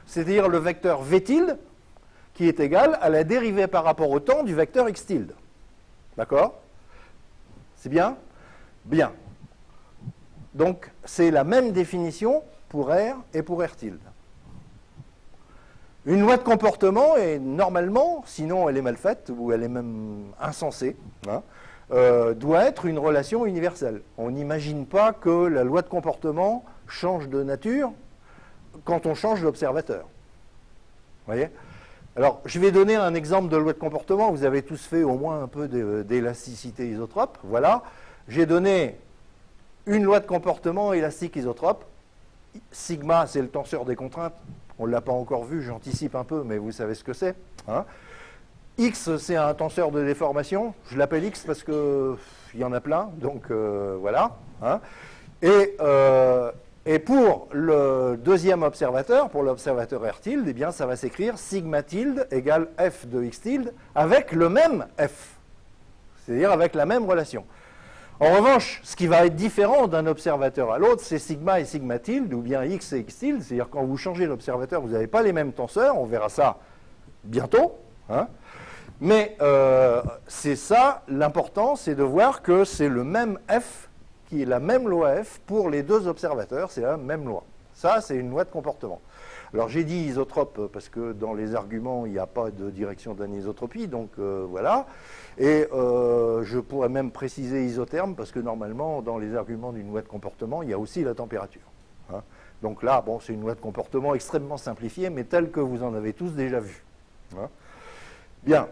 c'est-à-dire le vecteur V tilde, qui est égal à la dérivée par rapport au temps du vecteur X tilde. D'accord? C'est bien? Bien. Donc, c'est la même définition pour R et pour R tilde. Une loi de comportement est normalement, sinon elle est mal faite, ou elle est même insensée, hein, doit être une relation universelle. On n'imagine pas que la loi de comportement change de nature quand on change d'observateur. Vous voyez? Alors, je vais donner un exemple de loi de comportement. Vous avez tous fait au moins un peu d'élasticité isotrope. Voilà. J'ai donné une loi de comportement élastique isotrope. Sigma, c'est le tenseur des contraintes. On ne l'a pas encore vu, j'anticipe un peu, mais vous savez ce que c'est. Hein. X, c'est un tenseur de déformation. Je l'appelle X parce qu'il y en a plein. Donc, voilà. Hein. Et pour le deuxième observateur, pour l'observateur R tilde, eh bien, ça va s'écrire sigma tilde égale F de X tilde avec le même F, c'est-à-dire avec la même relation. En revanche, ce qui va être différent d'un observateur à l'autre, c'est sigma et sigma tilde, ou bien X et X tilde, c'est-à-dire quand vous changez l'observateur, vous n'avez pas les mêmes tenseurs, on verra ça bientôt, hein. Mais c'est ça, l'important, c'est de voir que c'est le même F qui est la même loi F pour les deux observateurs, c'est la même loi. Ça, c'est une loi de comportement. Alors, j'ai dit isotrope parce que dans les arguments, il n'y a pas de direction d'anisotropie, donc voilà. Et je pourrais même préciser isotherme parce que normalement, dans les arguments d'une loi de comportement, il y a aussi la température. Hein. Donc là, bon, c'est une loi de comportement extrêmement simplifiée, mais telle que vous en avez tous déjà vu. Hein. Bien.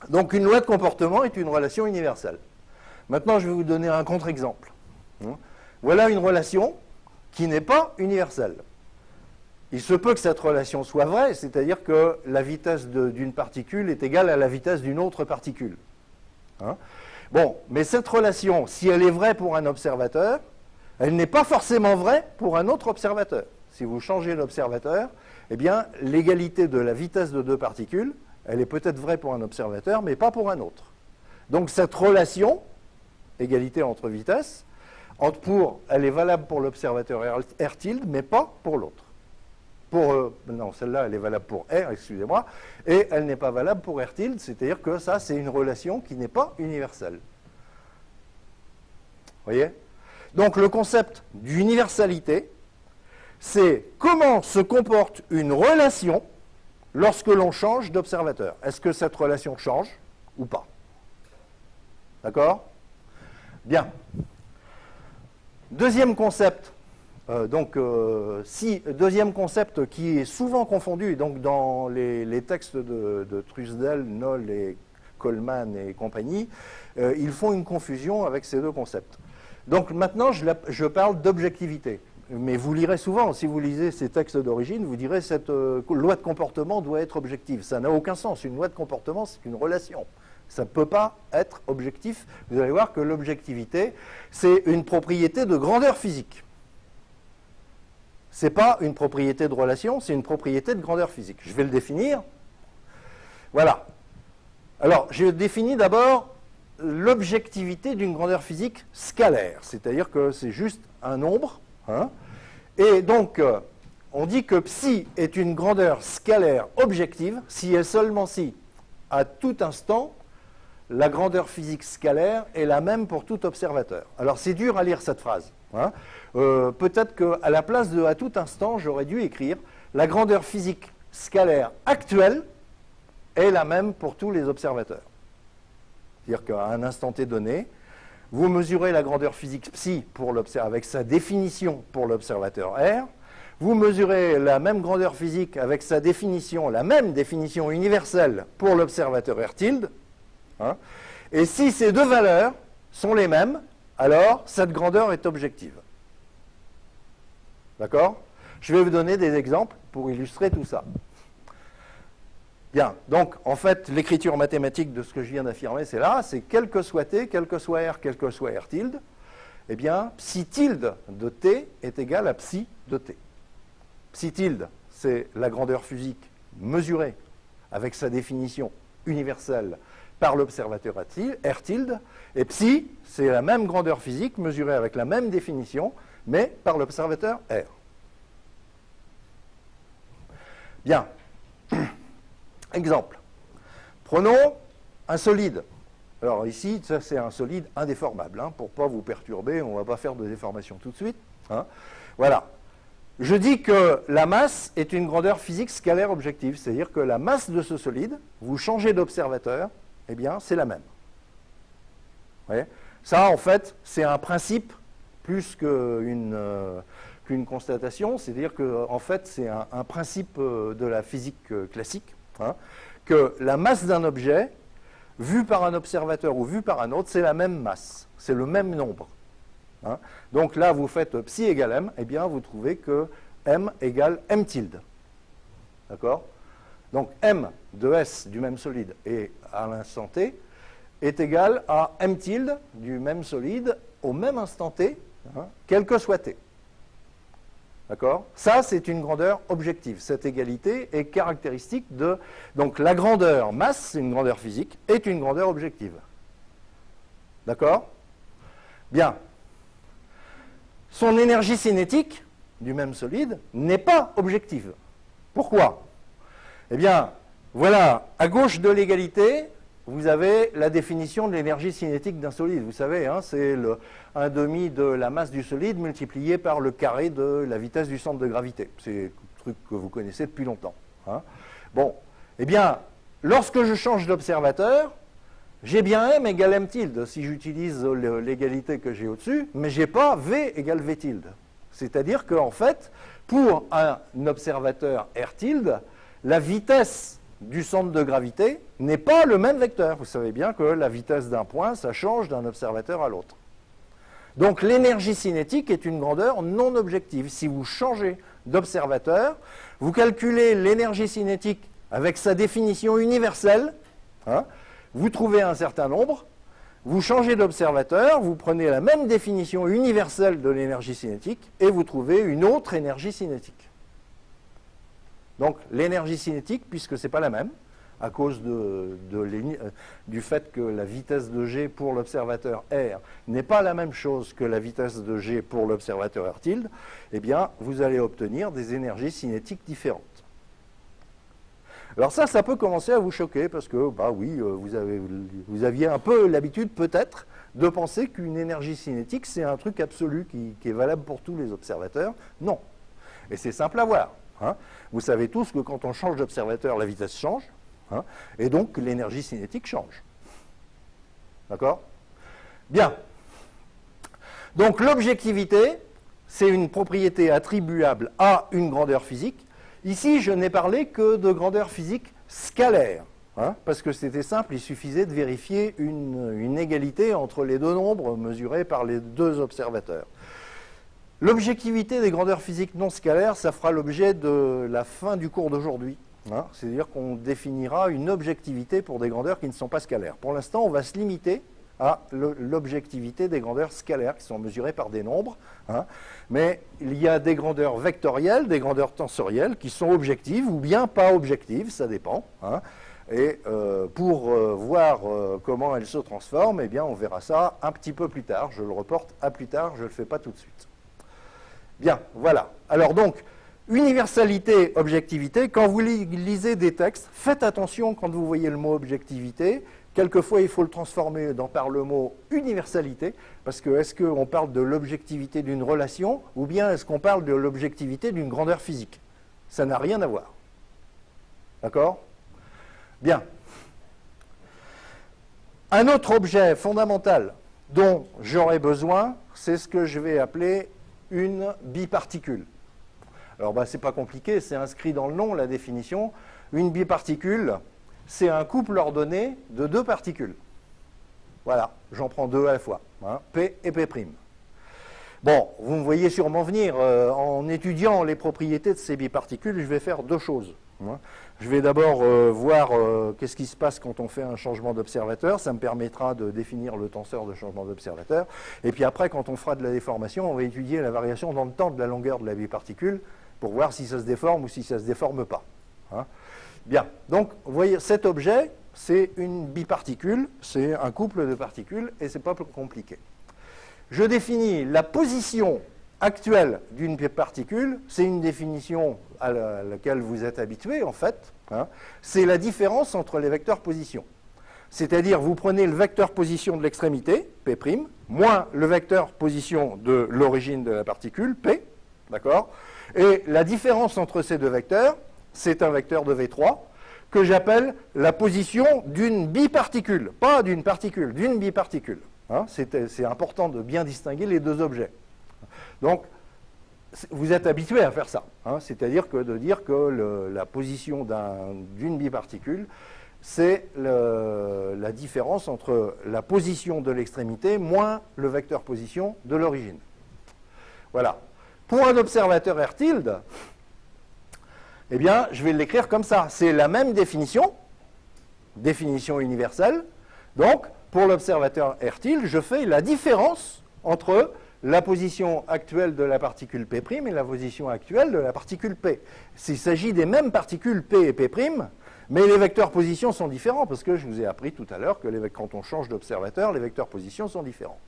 Donc, une loi de comportement est une relation universelle. Maintenant, je vais vous donner un contre-exemple. Voilà une relation qui n'est pas universelle. Il se peut que cette relation soit vraie, c'est-à-dire que la vitesse d'une particule est égale à la vitesse d'une autre particule. Hein? Bon, mais cette relation, si elle est vraie pour un observateur, elle n'est pas forcément vraie pour un autre observateur. Si vous changez l'observateur, eh bien, l'égalité de la vitesse de deux particules, elle est peut-être vraie pour un observateur, mais pas pour un autre. Donc cette relation, égalité entre vitesses, elle est valable pour l'observateur R tilde, mais pas pour l'autre. Non, celle-là, elle est valable pour R, excusez-moi, et elle n'est pas valable pour R tilde, c'est-à-dire que ça, c'est une relation qui n'est pas universelle. Vous voyez? Donc le concept d'universalité, c'est comment se comporte une relation lorsque l'on change d'observateur. Est-ce que cette relation change ou pas? D'accord? Bien. Deuxième concept. Deuxième concept qui est souvent confondu donc dans les textes de Truesdell, Noll et Coleman et compagnie, ils font une confusion avec ces deux concepts. Donc maintenant, je parle d'objectivité. Mais vous lirez souvent, si vous lisez ces textes d'origine, vous direz cette loi de comportement doit être objective. Ça n'a aucun sens. Une loi de comportement, c'est une relation. Ça ne peut pas être objectif. Vous allez voir que l'objectivité, c'est une propriété de grandeur physique. Ce n'est pas une propriété de relation, c'est une propriété de grandeur physique. Je vais le définir. Voilà. Alors, je définis d'abord l'objectivité d'une grandeur physique scalaire, c'est-à-dire que c'est juste un nombre. Hein, et donc, on dit que psi est une grandeur scalaire objective si et seulement si, à tout instant, la grandeur physique scalaire est la même pour tout observateur. Alors, c'est dur à lire cette phrase. Hein. Peut-être qu'à la place de « à tout instant », j'aurais dû écrire « la grandeur physique scalaire actuelle est la même pour tous les observateurs ». C'est-à-dire qu'à un instant t donné, vous mesurez la grandeur physique psi avec sa définition pour l'observateur R, vous mesurez la même grandeur physique avec sa définition, la même définition universelle pour l'observateur R tilde, hein, et si ces deux valeurs sont les mêmes, alors cette grandeur est objective. D'accord? Je vais vous donner des exemples pour illustrer tout ça. Bien, donc en fait, l'écriture mathématique de ce que je viens d'affirmer, c'est là, c'est quel que soit t, quel que soit r, quel que soit r tilde, eh bien, psi tilde de t est égal à psi de t. Psi tilde, c'est la grandeur physique mesurée avec sa définition universelle par l'observateur r tilde, et psi, c'est la même grandeur physique mesurée avec la même définition, mais par l'observateur r. Bien. Exemple. Prenons un solide. Alors ici, ça c'est un solide indéformable. Hein, pour ne pas vous perturber, on ne va pas faire de déformation tout de suite. Hein. Voilà. Je dis que la masse est une grandeur physique scalaire objective. C'est-à-dire que la masse de ce solide, vous changez d'observateur, eh bien c'est la même. Vous voyez ? Ça, en fait, c'est un principe plus qu'une constatation. C'est-à-dire que, en fait, c'est un principe de la physique classique. Hein, que la masse d'un objet, vue par un observateur ou vue par un autre, c'est la même masse, c'est le même nombre. Hein. Donc là, vous faites psi égale m, et bien vous trouvez que m égale m tilde. D'accord? Donc m de s du même solide et à l'instant t est égal à m tilde du même solide au même instant t, hein, quel que soit t. D'accord? Ça, c'est une grandeur objective. Cette égalité est caractéristique de... Donc, la grandeur masse, c'est une grandeur physique, est une grandeur objective. D'accord? Bien. Son énergie cinétique, du même solide, n'est pas objective. Pourquoi? Eh bien, voilà, à gauche de l'égalité, vous avez la définition de l'énergie cinétique d'un solide. Vous savez, hein, c'est le 1/2 de la masse du solide multiplié par le carré de la vitesse du centre de gravité. C'est un truc que vous connaissez depuis longtemps. Hein. Bon, eh bien, lorsque je change d'observateur, j'ai bien m égale m tilde si j'utilise l'égalité que j'ai au-dessus, mais je n'ai pas v égale v tilde. C'est-à-dire qu'en fait, pour un observateur r tilde, la vitesse du centre de gravité n'est pas le même vecteur. Vous savez bien que la vitesse d'un point, ça change d'un observateur à l'autre. Donc l'énergie cinétique est une grandeur non objective. Si vous changez d'observateur, vous calculez l'énergie cinétique avec sa définition universelle, hein, vous trouvez un certain nombre, vous changez d'observateur, vous prenez la même définition universelle de l'énergie cinétique et vous trouvez une autre énergie cinétique. Donc l'énergie cinétique, puisque ce n'est pas la même, à cause du fait que la vitesse de G pour l'observateur R n'est pas la même chose que la vitesse de G pour l'observateur R tilde, eh bien, vous allez obtenir des énergies cinétiques différentes. Alors ça peut commencer à vous choquer, parce que, bah oui, vous aviez un peu l'habitude, peut-être, de penser qu'une énergie cinétique, c'est un truc absolu qui est valable pour tous les observateurs. Non. Et c'est simple à voir. Hein. Vous savez tous que quand on change d'observateur, la vitesse change, hein, et donc l'énergie cinétique change. D'accord? Bien. Donc l'objectivité, c'est une propriété attribuable à une grandeur physique. Ici, je n'ai parlé que de grandeur physique scalaire, hein, parce que c'était simple, il suffisait de vérifier une égalité entre les deux nombres mesurés par les deux observateurs. L'objectivité des grandeurs physiques non scalaires, ça fera l'objet de la fin du cours d'aujourd'hui. Hein, c'est-à-dire qu'on définira une objectivité pour des grandeurs qui ne sont pas scalaires. Pour l'instant, on va se limiter à l'objectivité des grandeurs scalaires qui sont mesurées par des nombres. Hein, mais il y a des grandeurs vectorielles, des grandeurs tensorielles qui sont objectives ou bien pas objectives, ça dépend. Hein, et pour voir comment elles se transforment, eh bien, on verra ça un petit peu plus tard. Je le reporte à plus tard, je ne le fais pas tout de suite. Bien, voilà. Alors donc, universalité, objectivité, quand vous lisez des textes, faites attention quand vous voyez le mot objectivité. Quelquefois, il faut le transformer par le mot universalité, parce que est-ce qu'on parle de l'objectivité d'une relation, ou bien est-ce qu'on parle de l'objectivité d'une grandeur physique? Ça n'a rien à voir. D'accord? Bien. Un autre objet fondamental dont j'aurai besoin, c'est ce que je vais appeler une biparticule. Alors, c'est pas compliqué, c'est inscrit dans le nom, la définition. Une biparticule, c'est un couple ordonné de deux particules. Voilà, j'en prends deux à la fois, hein, P et P'. Bon, vous me voyez sûrement venir, en étudiant les propriétés de ces biparticules, je vais faire deux choses. Hein. Je vais d'abord voir qu'est-ce qui se passe quand on fait un changement d'observateur, ça me permettra de définir le tenseur de changement d'observateur, et puis après, quand on fera de la déformation, on va étudier la variation dans le temps de la longueur de la biparticule, pour voir si ça se déforme ou si ça ne se déforme pas. Hein. Bien, donc, vous voyez, cet objet, c'est une biparticule, c'est un couple de particules, et ce n'est pas plus compliqué. Je définis la position actuelle d'une particule, c'est une définition à laquelle vous êtes habitué, en fait, hein, c'est la différence entre les vecteurs position. C'est-à-dire, vous prenez le vecteur position de l'extrémité, P', moins le vecteur position de l'origine de la particule, P, d'accord? Et la différence entre ces deux vecteurs, c'est un vecteur de V3 que j'appelle la position d'une biparticule, pas d'une particule, d'une biparticule. Hein, c'est important de bien distinguer les deux objets. Donc, vous êtes habitué à faire ça, hein, c'est-à-dire que de dire que la position d'une biparticule, c'est la différence entre la position de l'extrémité moins le vecteur position de l'origine. Voilà. Pour un observateur R tilde, eh bien, je vais l'écrire comme ça. C'est la même définition, définition universelle. Donc, pour l'observateur R tilde, je fais la différence entre la position actuelle de la particule P' et la position actuelle de la particule P. S'il s'agit des mêmes particules P et P', mais les vecteurs position sont différents, parce que je vous ai appris tout à l'heure que quand on change d'observateur, les vecteurs position sont différents.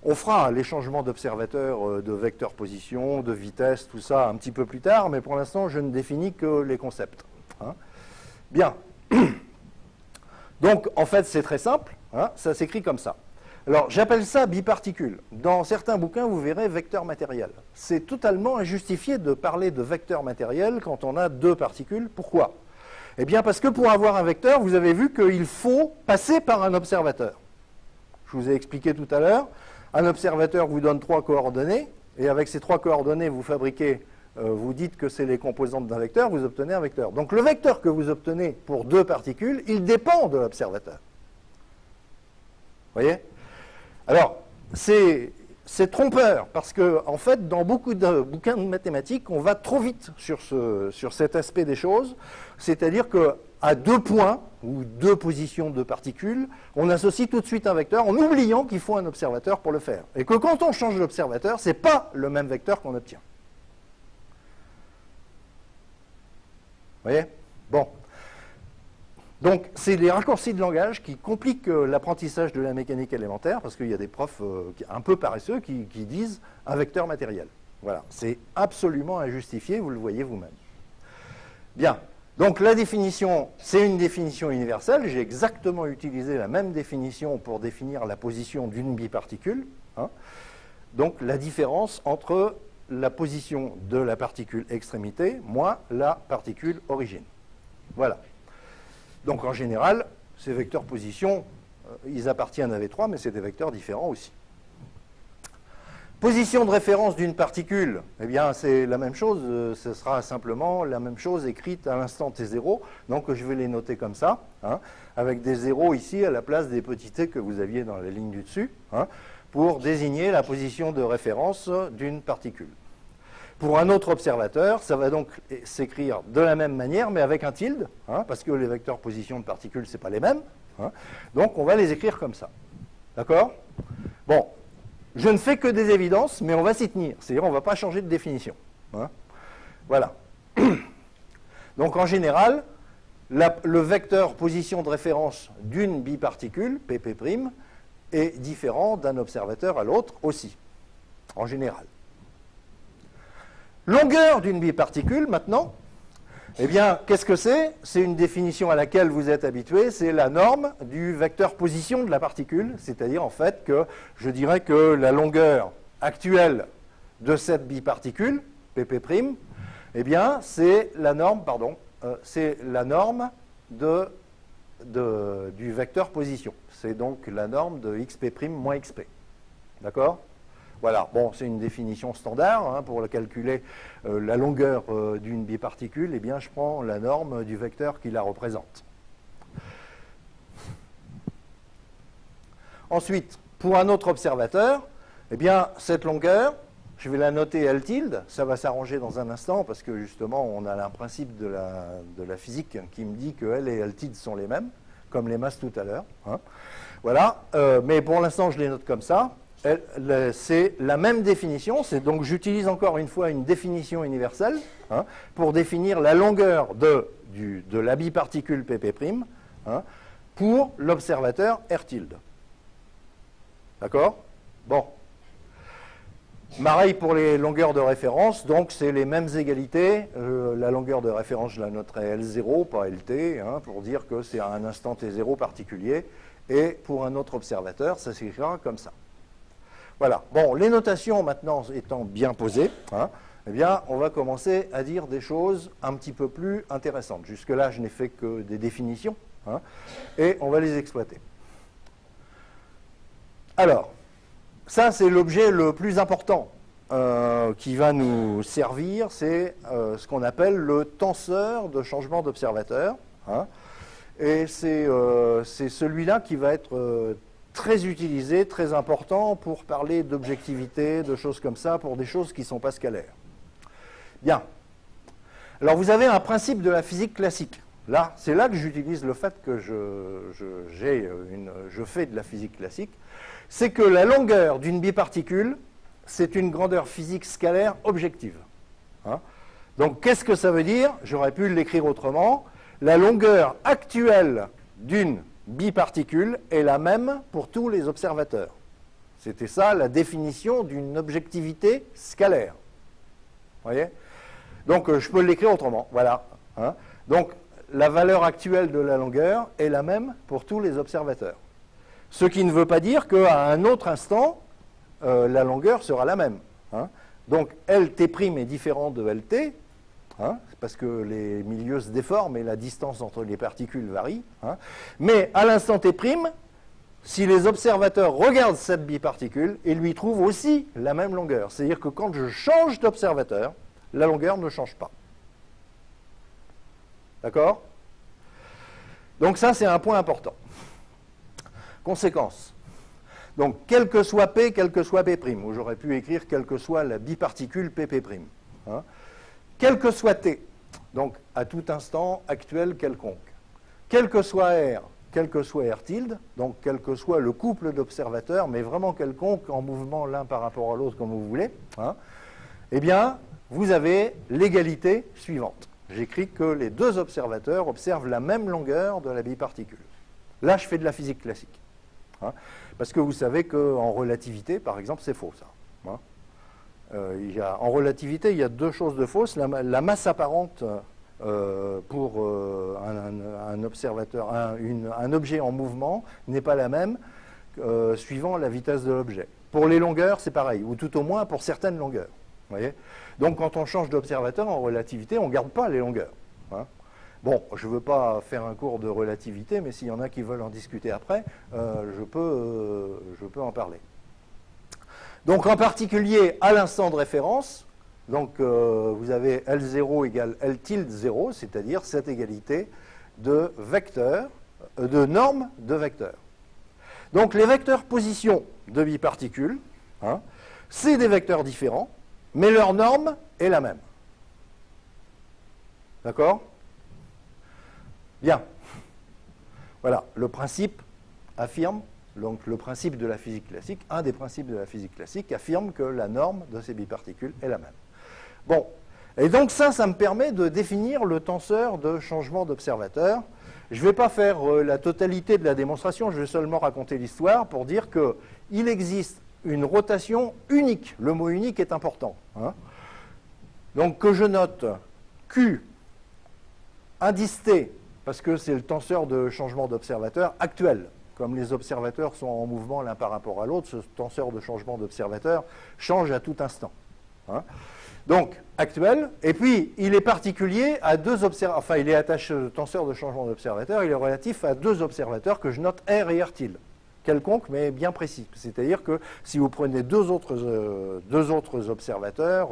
On fera les changements d'observateur, de vecteurs position, de vitesse, tout ça un petit peu plus tard, mais pour l'instant, je ne définis que les concepts. Hein. Bien. Donc, en fait, c'est très simple. Hein, ça s'écrit comme ça. Alors, j'appelle ça biparticule. Dans certains bouquins, vous verrez vecteur matériel. C'est totalement injustifié de parler de vecteur matériel quand on a deux particules. Pourquoi? Eh bien, parce que pour avoir un vecteur, vous avez vu qu'il faut passer par un observateur. Je vous ai expliqué tout à l'heure. Un observateur vous donne trois coordonnées, et avec ces trois coordonnées, vous fabriquez, vous dites que c'est les composantes d'un vecteur, vous obtenez un vecteur. Donc le vecteur que vous obtenez pour deux particules, il dépend de l'observateur. Vous voyez? Alors, c'est trompeur, parce que, en fait, dans beaucoup de bouquins de mathématiques, on va trop vite sur cet aspect des choses, c'est-à-dire qu'à deux points, ou deux positions de particules, on associe tout de suite un vecteur en oubliant qu'il faut un observateur pour le faire. Et que quand on change d'observateur, ce n'est pas le même vecteur qu'on obtient. Vous voyez? Bon. Donc, c'est les raccourcis de langage qui compliquent l'apprentissage de la mécanique élémentaire, parce qu'il y a des profs un peu paresseux qui disent un vecteur matériel. Voilà. C'est absolument injustifié, vous le voyez vous-même. Bien. Donc la définition, c'est une définition universelle. J'ai exactement utilisé la même définition pour définir la position d'une biparticule. Hein. Donc la différence entre la position de la particule extrémité moins la particule origine. Voilà. Donc en général, ces vecteurs position, ils appartiennent à V3, mais c'est des vecteurs différents aussi. Position de référence d'une particule, eh bien c'est la même chose, ce sera simplement la même chose écrite à l'instant t0, donc je vais les noter comme ça, hein, avec des zéros ici à la place des petits t que vous aviez dans la ligne du dessus, hein, pour désigner la position de référence d'une particule. Pour un autre observateur, ça va donc s'écrire de la même manière, mais avec un tilde, hein, parce que les vecteurs position de particules, ce n'est pas les mêmes, hein, donc on va les écrire comme ça. D'accord? Bon. Je ne fais que des évidences, mais on va s'y tenir. C'est-à-dire on ne va pas changer de définition. Hein, voilà. Donc en général, le vecteur position de référence d'une biparticule, pp', est différent d'un observateur à l'autre aussi, en général. Longueur d'une biparticule, maintenant, eh bien, qu'est-ce que c'est? C'est une définition à laquelle vous êtes habitué, c'est la norme du vecteur position de la particule, c'est-à-dire en fait que je dirais que la longueur actuelle de cette biparticule, pp', eh bien, c'est la norme, du vecteur position. C'est donc la norme de xp' moins xp. D'accord? Voilà, bon, c'est une définition standard, hein, pour calculer la longueur d'une biparticule, eh bien, je prends la norme du vecteur qui la représente. Ensuite, pour un autre observateur, eh bien, cette longueur, je vais la noter L tilde, ça va s'arranger dans un instant, parce que justement, on a un principe de la physique qui me dit que L et L tilde sont les mêmes, comme les masses tout à l'heure. Hein. Voilà, mais pour l'instant, je les note comme ça. C'est la même définition, c'est donc j'utilise encore une fois une définition universelle, hein, pour définir la longueur de la biparticule pp', hein, pour l'observateur R tilde. D'accord? Bon. Pareil pour les longueurs de référence, donc c'est les mêmes égalités. La longueur de référence, je la noterai L0, pas LT, hein, pour dire que c'est à un instant T0 particulier, et pour un autre observateur, ça s'écrira comme ça. Voilà. Bon, les notations maintenant étant bien posées, hein, eh bien, on va commencer à dire des choses un petit peu plus intéressantes. Jusque-là, je n'ai fait que des définitions, hein, et on va les exploiter. Alors, ça, c'est l'objet le plus important qui va nous servir, c'est ce qu'on appelle le tenseur de changement d'observateur, hein, et c'est celui-là qui va être très utilisé, très important pour parler d'objectivité, de choses comme ça, pour des choses qui ne sont pas scalaires. Bien. Alors vous avez un principe de la physique classique. Là, c'est là que j'utilise le fait que je fais de la physique classique. C'est que la longueur d'une biparticule, c'est une grandeur physique scalaire objective. Hein? Donc qu'est-ce que ça veut dire? J'aurais pu l'écrire autrement. La longueur actuelle d'une biparticule est la même pour tous les observateurs. C'était ça la définition d'une objectivité scalaire. Vous voyez? Donc je peux l'écrire autrement. Voilà. Hein? Donc la valeur actuelle de la longueur est la même pour tous les observateurs. Ce qui ne veut pas dire qu'à un autre instant, la longueur sera la même. Hein? Donc LT' est différent de LT, hein, parce que les milieux se déforment et la distance entre les particules varie. Hein. Mais à l'instant T', si les observateurs regardent cette biparticule, ils lui trouvent aussi la même longueur. C'est-à-dire que quand je change d'observateur, la longueur ne change pas. D'accord? Donc ça, c'est un point important. Conséquence. Donc, quel que soit P, quel que soit P', ou j'aurais pu écrire quelle que soit la biparticule pp'. Hein. Quel que soit T, donc à tout instant actuel quelconque. Quel que soit R, quel que soit R tilde, donc quel que soit le couple d'observateurs, mais vraiment quelconque, en mouvement l'un par rapport à l'autre, comme vous voulez, hein, eh bien, vous avez l'égalité suivante. J'écris que les deux observateurs observent la même longueur de la biparticule. Là, je fais de la physique classique. Hein, parce que vous savez qu'en relativité, par exemple, c'est faux, ça. Hein. En relativité, il y a deux choses de fausses. La masse apparente pour un observateur, un objet en mouvement n'est pas la même suivant la vitesse de l'objet. Pour les longueurs, c'est pareil, ou tout au moins pour certaines longueurs. Voyez. Donc quand on change d'observateur en relativité, on ne garde pas les longueurs. Hein. Bon, je ne veux pas faire un cours de relativité, mais s'il y en a qui veulent en discuter après, je peux en parler. Donc en particulier, à l'instant de référence, donc, vous avez L0 égale L tilde 0, c'est-à-dire cette égalité de vecteurs, de normes de vecteurs. Donc les vecteurs position de biparticules, hein, c'est des vecteurs différents, mais leur norme est la même. D'accord? Bien. Voilà, le principe affirme, donc le principe de la physique classique, un des principes de la physique classique affirme que la norme de ces biparticules est la même. Bon, et donc ça me permet de définir le tenseur de changement d'observateur. Je ne vais pas faire la totalité de la démonstration, je vais seulement raconter l'histoire pour dire qu'il existe une rotation unique. Le mot unique est important. Hein. Donc que je note Q indice T, parce que c'est le tenseur de changement d'observateur actuel. Comme les observateurs sont en mouvement l'un par rapport à l'autre, ce tenseur de changement d'observateur change à tout instant. Hein. Donc, actuel, et puis il est particulier à deux observateurs, enfin il est attaché au tenseur de changement d'observateur, il est relatif à deux observateurs que je note R et R tilde, quelconque mais bien précis. C'est-à-dire que si vous prenez deux autres observateurs,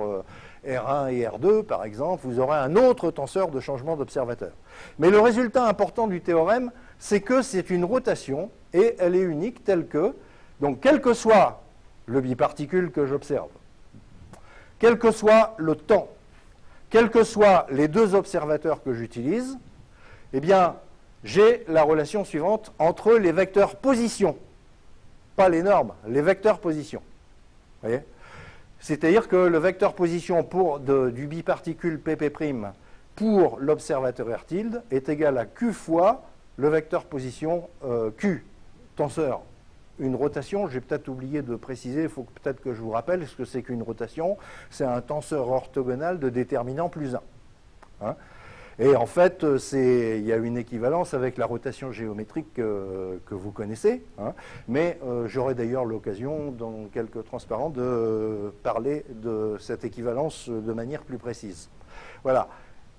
R1 et R2 par exemple, vous aurez un autre tenseur de changement d'observateur. Mais le résultat important du théorème, c'est que c'est une rotation et elle est unique telle que, donc quel que soit le biparticule que j'observe, quel que soit le temps, quels que soient les deux observateurs que j'utilise, eh bien, j'ai la relation suivante entre les vecteurs position, pas les normes, les vecteurs position. Vous voyez ? C'est-à-dire que le vecteur position du biparticule pp' pour l'observateur R tilde est égal à Q fois le vecteur position Q, tenseur. Une rotation, j'ai peut-être oublié de préciser, il faut peut-être que je vous rappelle ce que c'est qu'une rotation. C'est un tenseur orthogonal de déterminant plus 1. Hein. Et en fait, il y a une équivalence avec la rotation géométrique que vous connaissez. Hein. Mais j'aurai d'ailleurs l'occasion, dans quelques transparents, de parler de cette équivalence de manière plus précise. Voilà.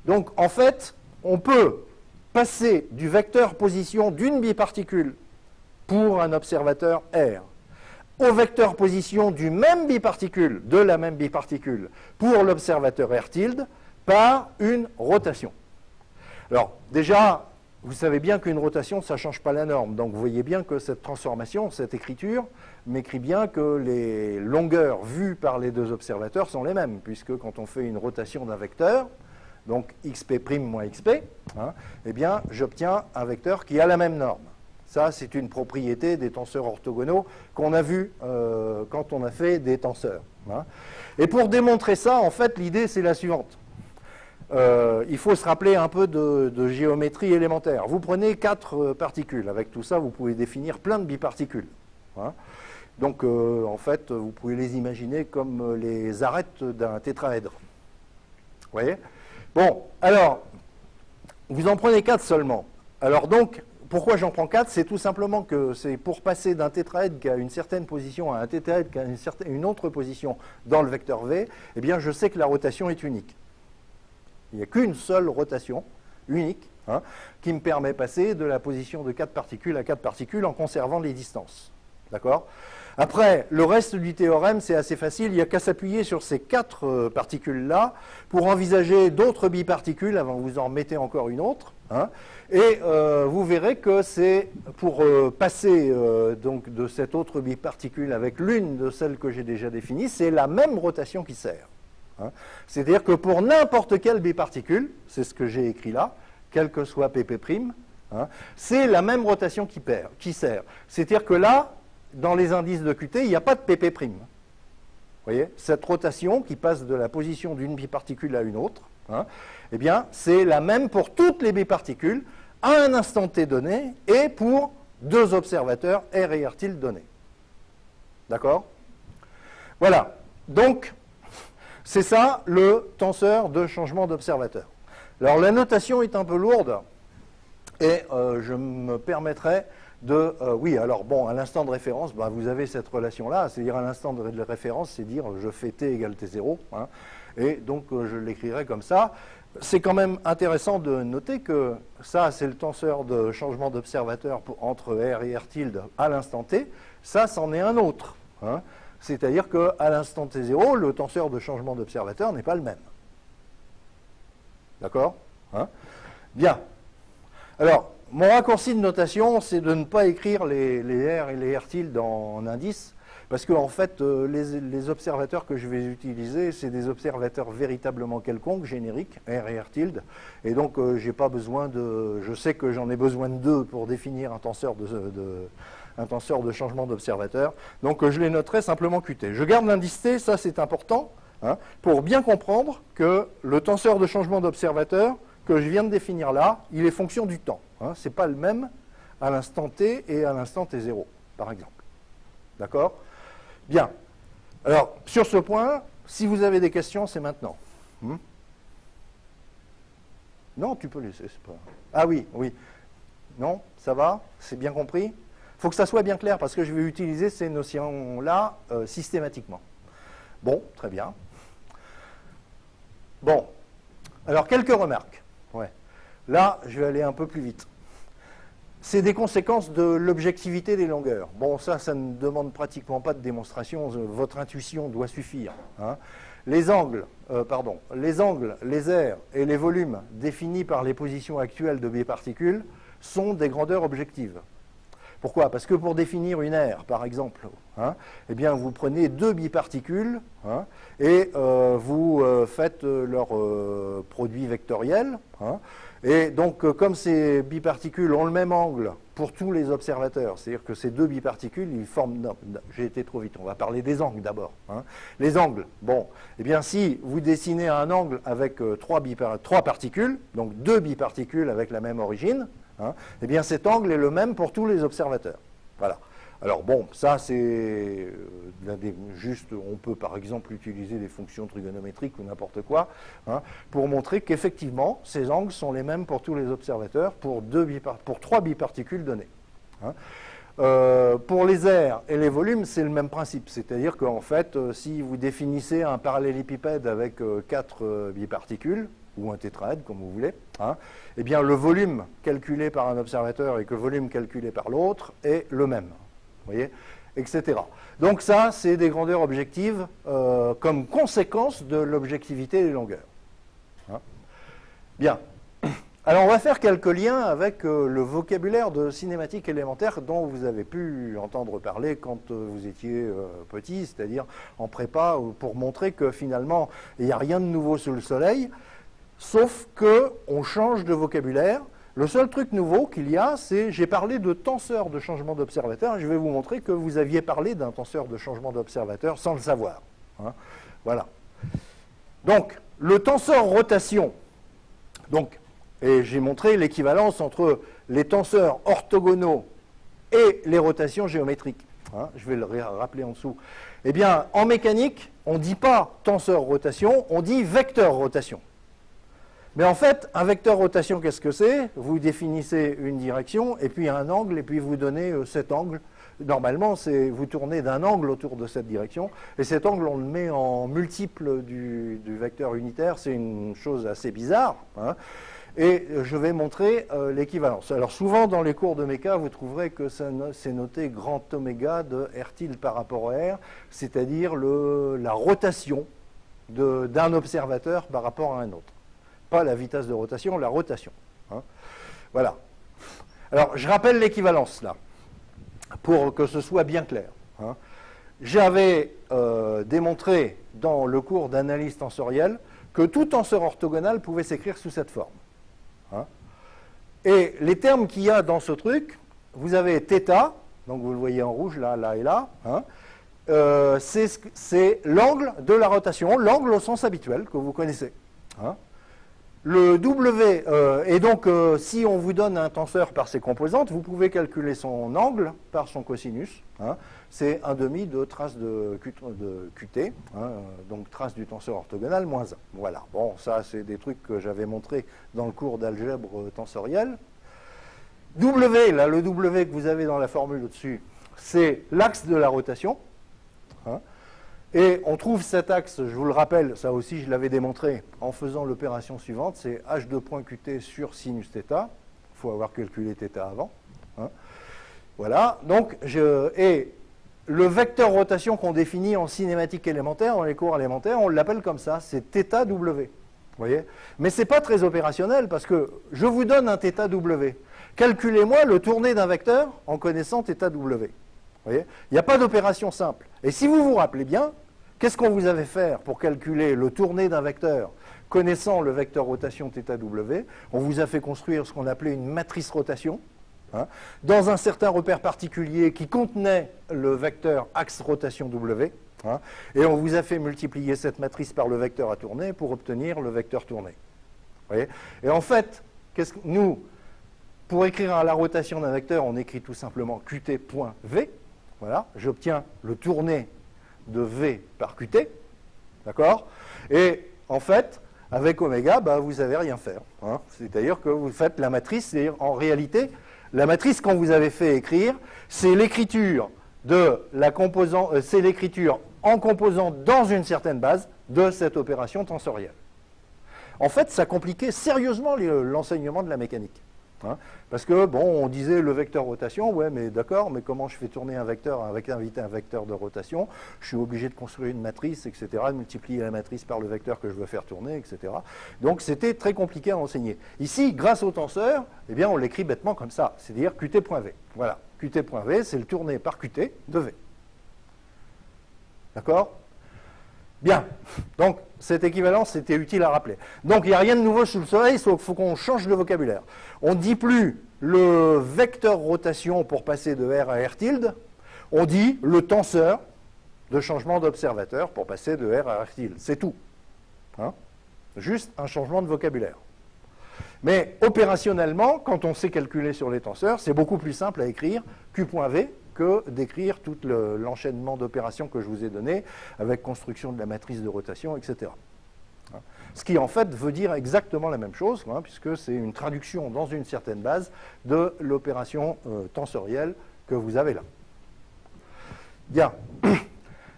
Donc, en fait, on peut passer du vecteur position d'une biparticule pour un observateur R, au vecteur position du même biparticule, de la même biparticule, pour l'observateur R tilde, par une rotation. Alors, déjà, vous savez bien qu'une rotation, ça ne change pas la norme. Donc, vous voyez bien que cette transformation, cette écriture, m'écrit bien que les longueurs vues par les deux observateurs sont les mêmes, puisque quand on fait une rotation d'un vecteur, donc xp' moins xp, hein, eh bien, j'obtiens un vecteur qui a la même norme. Ça, c'est une propriété des tenseurs orthogonaux qu'on a vu quand on a fait des tenseurs. Hein. Et pour démontrer ça, en fait, l'idée, c'est la suivante. Il faut se rappeler un peu de géométrie élémentaire. Vous prenez 4 particules. Avec tout ça, vous pouvez définir plein de biparticules. Hein. Donc, en fait, vous pouvez les imaginer comme les arêtes d'un tétraèdre. Vous voyez ? Bon, alors, vous en prenez 4 seulement. Alors donc, pourquoi j'en prends 4? C'est tout simplement que c'est pour passer d'un tétraèdre qui a une certaine position à un tétraèdre qui a une autre position dans le vecteur V, eh bien je sais que la rotation est unique. Il n'y a qu'une seule rotation unique hein, qui me permet de passer de la position de 4 particules à 4 particules en conservant les distances. D'accord ? Après, le reste du théorème, c'est assez facile. Il n'y a qu'à s'appuyer sur ces 4 particules-là pour envisager d'autres biparticules avant que vous en mettez encore une autre. Hein, et vous verrez que c'est pour passer donc de cette autre biparticule avec l'une de celles que j'ai déjà définies, c'est la même rotation qui sert. Hein. C'est-à-dire que pour n'importe quelle biparticule, c'est ce que j'ai écrit là, quel que soit pp', hein, c'est la même rotation qui sert. C'est-à-dire que là, dans les indices de Qt, il n'y a pas de pp'. Vous voyez, cette rotation qui passe de la position d'une biparticule à une autre, hein, eh bien, c'est la même pour toutes les biparticules à un instant t donné et pour 2 observateurs R et R tilde donnés. D'accord? Voilà. Donc, c'est ça le tenseur de changement d'observateur. Alors, la notation est un peu lourde et je me permettrai oui, alors bon, à l'instant de référence, ben, vous avez cette relation-là, c'est-à-dire à l'instant de référence, c'est dire je fais t égale t0, hein, et donc je l'écrirai comme ça. C'est quand même intéressant de noter que ça, c'est le tenseur de changement d'observateur entre R et R tilde à l'instant t, ça, c'en est un autre. Hein. C'est-à-dire qu'à l'instant t0, le tenseur de changement d'observateur n'est pas le même. D'accord, hein? Bien. Alors, mon raccourci de notation, c'est de ne pas écrire les R et les R tilde en indice, parce qu'en fait, les observateurs que je vais utiliser, c'est des observateurs véritablement quelconques, génériques, R et R tilde, et donc j'ai pas besoin de... Je sais que j'en ai besoin de deux pour définir un tenseur de changement d'observateur, donc je les noterai simplement Qt. Je garde l'indice T, ça c'est important, hein, pour bien comprendre que le tenseur de changement d'observateur que je viens de définir là, il est fonction du temps. Hein, ce n'est pas le même à l'instant t et à l'instant t0, par exemple. D'accord? Bien. Alors, sur ce point, si vous avez des questions, c'est maintenant. Non, tu peux laisser. Pas... Ah oui, oui. Non, ça va? C'est bien compris? Il faut que ça soit bien clair, parce que je vais utiliser ces notions-là systématiquement. Bon, très bien. Bon. Alors, quelques remarques. Ouais. Là, je vais aller un peu plus vite. C'est des conséquences de l'objectivité des longueurs. Bon, ça ne demande pratiquement pas de démonstration. Votre intuition doit suffire. Hein. Les angles, les aires et les volumes définis par les positions actuelles de biparticules sont des grandeurs objectives. Pourquoi? Parce que pour définir une aire, par exemple, hein, eh bien, vous prenez deux biparticules hein, et vous faites leur produit vectoriel. Hein, et donc, comme ces biparticules ont le même angle pour tous les observateurs, c'est-à-dire que ces deux biparticules, ils forment... Non, j'ai été trop vite, on va parler des angles d'abord. Hein. Les angles, bon, eh bien, si vous dessinez un angle avec trois particules, donc deux biparticules avec la même origine, hein, eh bien cet angle est le même pour tous les observateurs. Voilà. Alors bon, ça c'est juste, on peut par exemple utiliser des fonctions trigonométriques ou n'importe quoi, hein, pour montrer qu'effectivement ces angles sont les mêmes pour tous les observateurs pour trois biparticules données. Hein. Pour les aires et les volumes, c'est le même principe. C'est-à-dire qu'en fait, si vous définissez un parallélépipède avec quatre biparticules, ou un tétraède, comme vous voulez, hein, eh bien le volume calculé par un observateur et que le volume calculé par l'autre est le même. Vous voyez, etc. Donc ça, c'est des grandeurs objectives comme conséquence de l'objectivité des longueurs. Hein. Bien. Alors on va faire quelques liens avec le vocabulaire de cinématique élémentaire dont vous avez pu entendre parler quand vous étiez petit, c'est-à-dire en prépa, pour montrer que finalement, il n'y a rien de nouveau sous le soleil, sauf qu'on change de vocabulaire. Le seul truc nouveau qu'il y a, c'est, j'ai parlé de tenseur de changement d'observateur, et je vais vous montrer que vous aviez parlé d'un tenseur de changement d'observateur sans le savoir. Hein. Voilà. Donc, le tenseur rotation, donc, et j'ai montré l'équivalence entre les tenseurs orthogonaux et les rotations géométriques. Hein, je vais le rappeler en dessous. Eh bien, en mécanique, on ne dit pas tenseur rotation, on dit vecteur rotation. Mais en fait, un vecteur rotation, qu'est-ce que c'est? Vous définissez une direction, et puis un angle, et puis vous donnez cet angle. Normalement, vous tournez d'un angle autour de cette direction, et cet angle, on le met en multiple du vecteur unitaire. C'est une chose assez bizarre. Hein. Et je vais montrer l'équivalence. Alors souvent, dans les cours de méca, vous trouverez que c'est noté grand oméga de R tilde par rapport à R, c'est-à-dire la rotation d'un observateur par rapport à un autre. Pas la vitesse de rotation, la rotation. Hein. Voilà. Alors, je rappelle l'équivalence, là, pour que ce soit bien clair. Hein. J'avais démontré dans le cours d'analyse tensorielle que tout tenseur orthogonal pouvait s'écrire sous cette forme. Hein. Et les termes qu'il y a dans ce truc, vous avez θ, donc vous le voyez en rouge, là, là et là, hein. C'est l'angle de la rotation, l'angle au sens habituel que vous connaissez. Hein. Le W, et donc si on vous donne un tenseur par ses composantes, vous pouvez calculer son angle par son cosinus. Hein, c'est 1/2 de trace de Qt, hein, donc trace du tenseur orthogonal moins 1. Voilà, bon, ça c'est des trucs que j'avais montrés dans le cours d'algèbre tensorielle. W, là, le W que vous avez dans la formule au-dessus, c'est l'axe de la rotation. Hein. Et on trouve cet axe, je vous le rappelle, ça aussi je l'avais démontré en faisant l'opération suivante, c'est h de point qt sur sinus θ. Il faut avoir calculé θ avant. Hein. Voilà. Donc, et le vecteur rotation qu'on définit en cinématique élémentaire, dans les cours élémentaires, on l'appelle comme ça, c'est θw. Voyez. Mais ce n'est pas très opérationnel parce que je vous donne un θw. Calculez-moi le tourné d'un vecteur en connaissant θw. Il n'y a pas d'opération simple. Et si vous vous rappelez bien, qu'est-ce qu'on vous avait fait pour calculer le tourné d'un vecteur connaissant le vecteur rotation θw? On vous a fait construire ce qu'on appelait une matrice rotation, hein, dans un certain repère particulier qui contenait le vecteur axe rotation w. Hein, et on vous a fait multiplier cette matrice par le vecteur à tourner pour obtenir le vecteur tourné. Voyez. Et en fait, nous, pour écrire la rotation d'un vecteur, on écrit tout simplement qt.v. Voilà, j'obtiens le tourné de v par qt. D'accord. Et en fait, avec oméga, bah, vous savez rien faire. Hein. C'est-à-dire que vous faites la matrice, c'est en réalité, la matrice qu'on vous avait fait écrire, c'est l'écriture de la composante, c'est l'écriture en composant dans une certaine base de cette opération tensorielle. En fait, ça compliquait sérieusement l'enseignement de la mécanique. Hein, parce que, bon, on disait le vecteur rotation, ouais, mais d'accord, mais comment je fais tourner un vecteur avec un vecteur de rotation? Je suis obligé de construire une matrice, etc., de multiplier la matrice par le vecteur que je veux faire tourner, etc. Donc, c'était très compliqué à enseigner. Ici, grâce au tenseur, eh bien, on l'écrit bêtement comme ça, c'est-à-dire qt.v. Voilà, qt.v, c'est le tourné par qt de v. D'accord? Bien. Donc, cette équivalence, c'était utile à rappeler. Donc, il n'y a rien de nouveau sous le soleil, sauf qu'il faut qu'on change de vocabulaire. On ne dit plus le vecteur rotation pour passer de R à R tilde, on dit le tenseur de changement d'observateur pour passer de R à R tilde. C'est tout. Hein? Juste un changement de vocabulaire. Mais opérationnellement, quand on sait calculer sur les tenseurs, c'est beaucoup plus simple à écrire Q.V que d'écrire tout l'enchaînement d'opérations que je vous ai donné, avec construction de la matrice de rotation, etc. Ce qui, en fait, veut dire exactement la même chose, hein, puisque c'est une traduction dans une certaine base de l'opération tensorielle que vous avez là. Bien.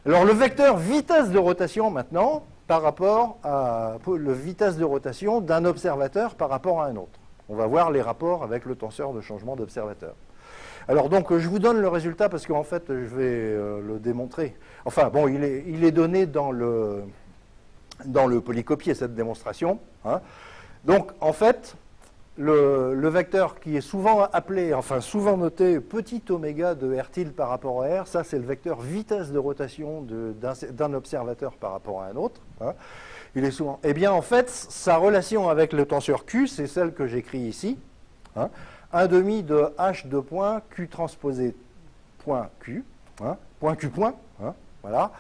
Alors, le vecteur vitesse de rotation, maintenant, par rapport à la vitesse de rotation d'un observateur par rapport à un autre. On va voir les rapports avec le tenseur de changement d'observateur. Alors donc, je vous donne le résultat parce qu'en fait, je vais le démontrer. Enfin, bon, il est donné dans le polycopier, cette démonstration. Hein. Donc, en fait, le vecteur qui est souvent appelé, enfin souvent noté petit oméga de R tilde par rapport à R, ça c'est le vecteur vitesse de rotation d'un observateur par rapport à un autre. Hein. Il est souvent. Eh bien, en fait, sa relation avec le tenseur Q, c'est celle que j'écris ici. Hein. 1/2 de h de point q transposé point q, hein, point q point, hein, voilà.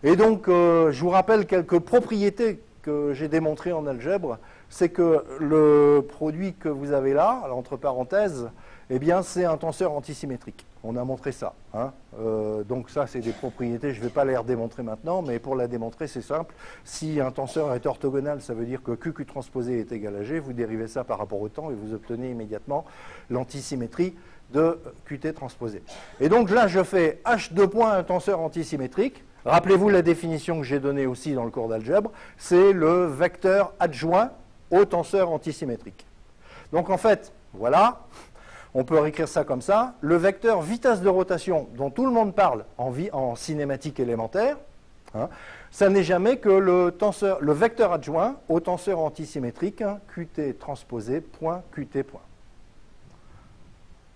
Et donc, je vous rappelle quelques propriétés que j'ai démontrées en algèbre. C'est que le produit que vous avez là, entre parenthèses, eh bien, c'est un tenseur antisymétrique. On a montré ça. Hein. Donc ça, c'est des propriétés, je ne vais pas les redémontrer maintenant, mais pour la démontrer, c'est simple. Si un tenseur est orthogonal, ça veut dire que QQ transposé est égal à G, vous dérivez ça par rapport au temps et vous obtenez immédiatement l'antisymétrie de QT transposé. Et donc là, je fais H de point un tenseur antisymétrique. Rappelez-vous la définition que j'ai donnée aussi dans le cours d'algèbre, c'est le vecteur adjoint au tenseur antisymétrique. Donc en fait, voilà. On peut réécrire ça comme ça. Le vecteur vitesse de rotation dont tout le monde parle en cinématique élémentaire, hein, ça n'est jamais que le vecteur adjoint au tenseur antisymétrique, hein, QT transposé point QT point.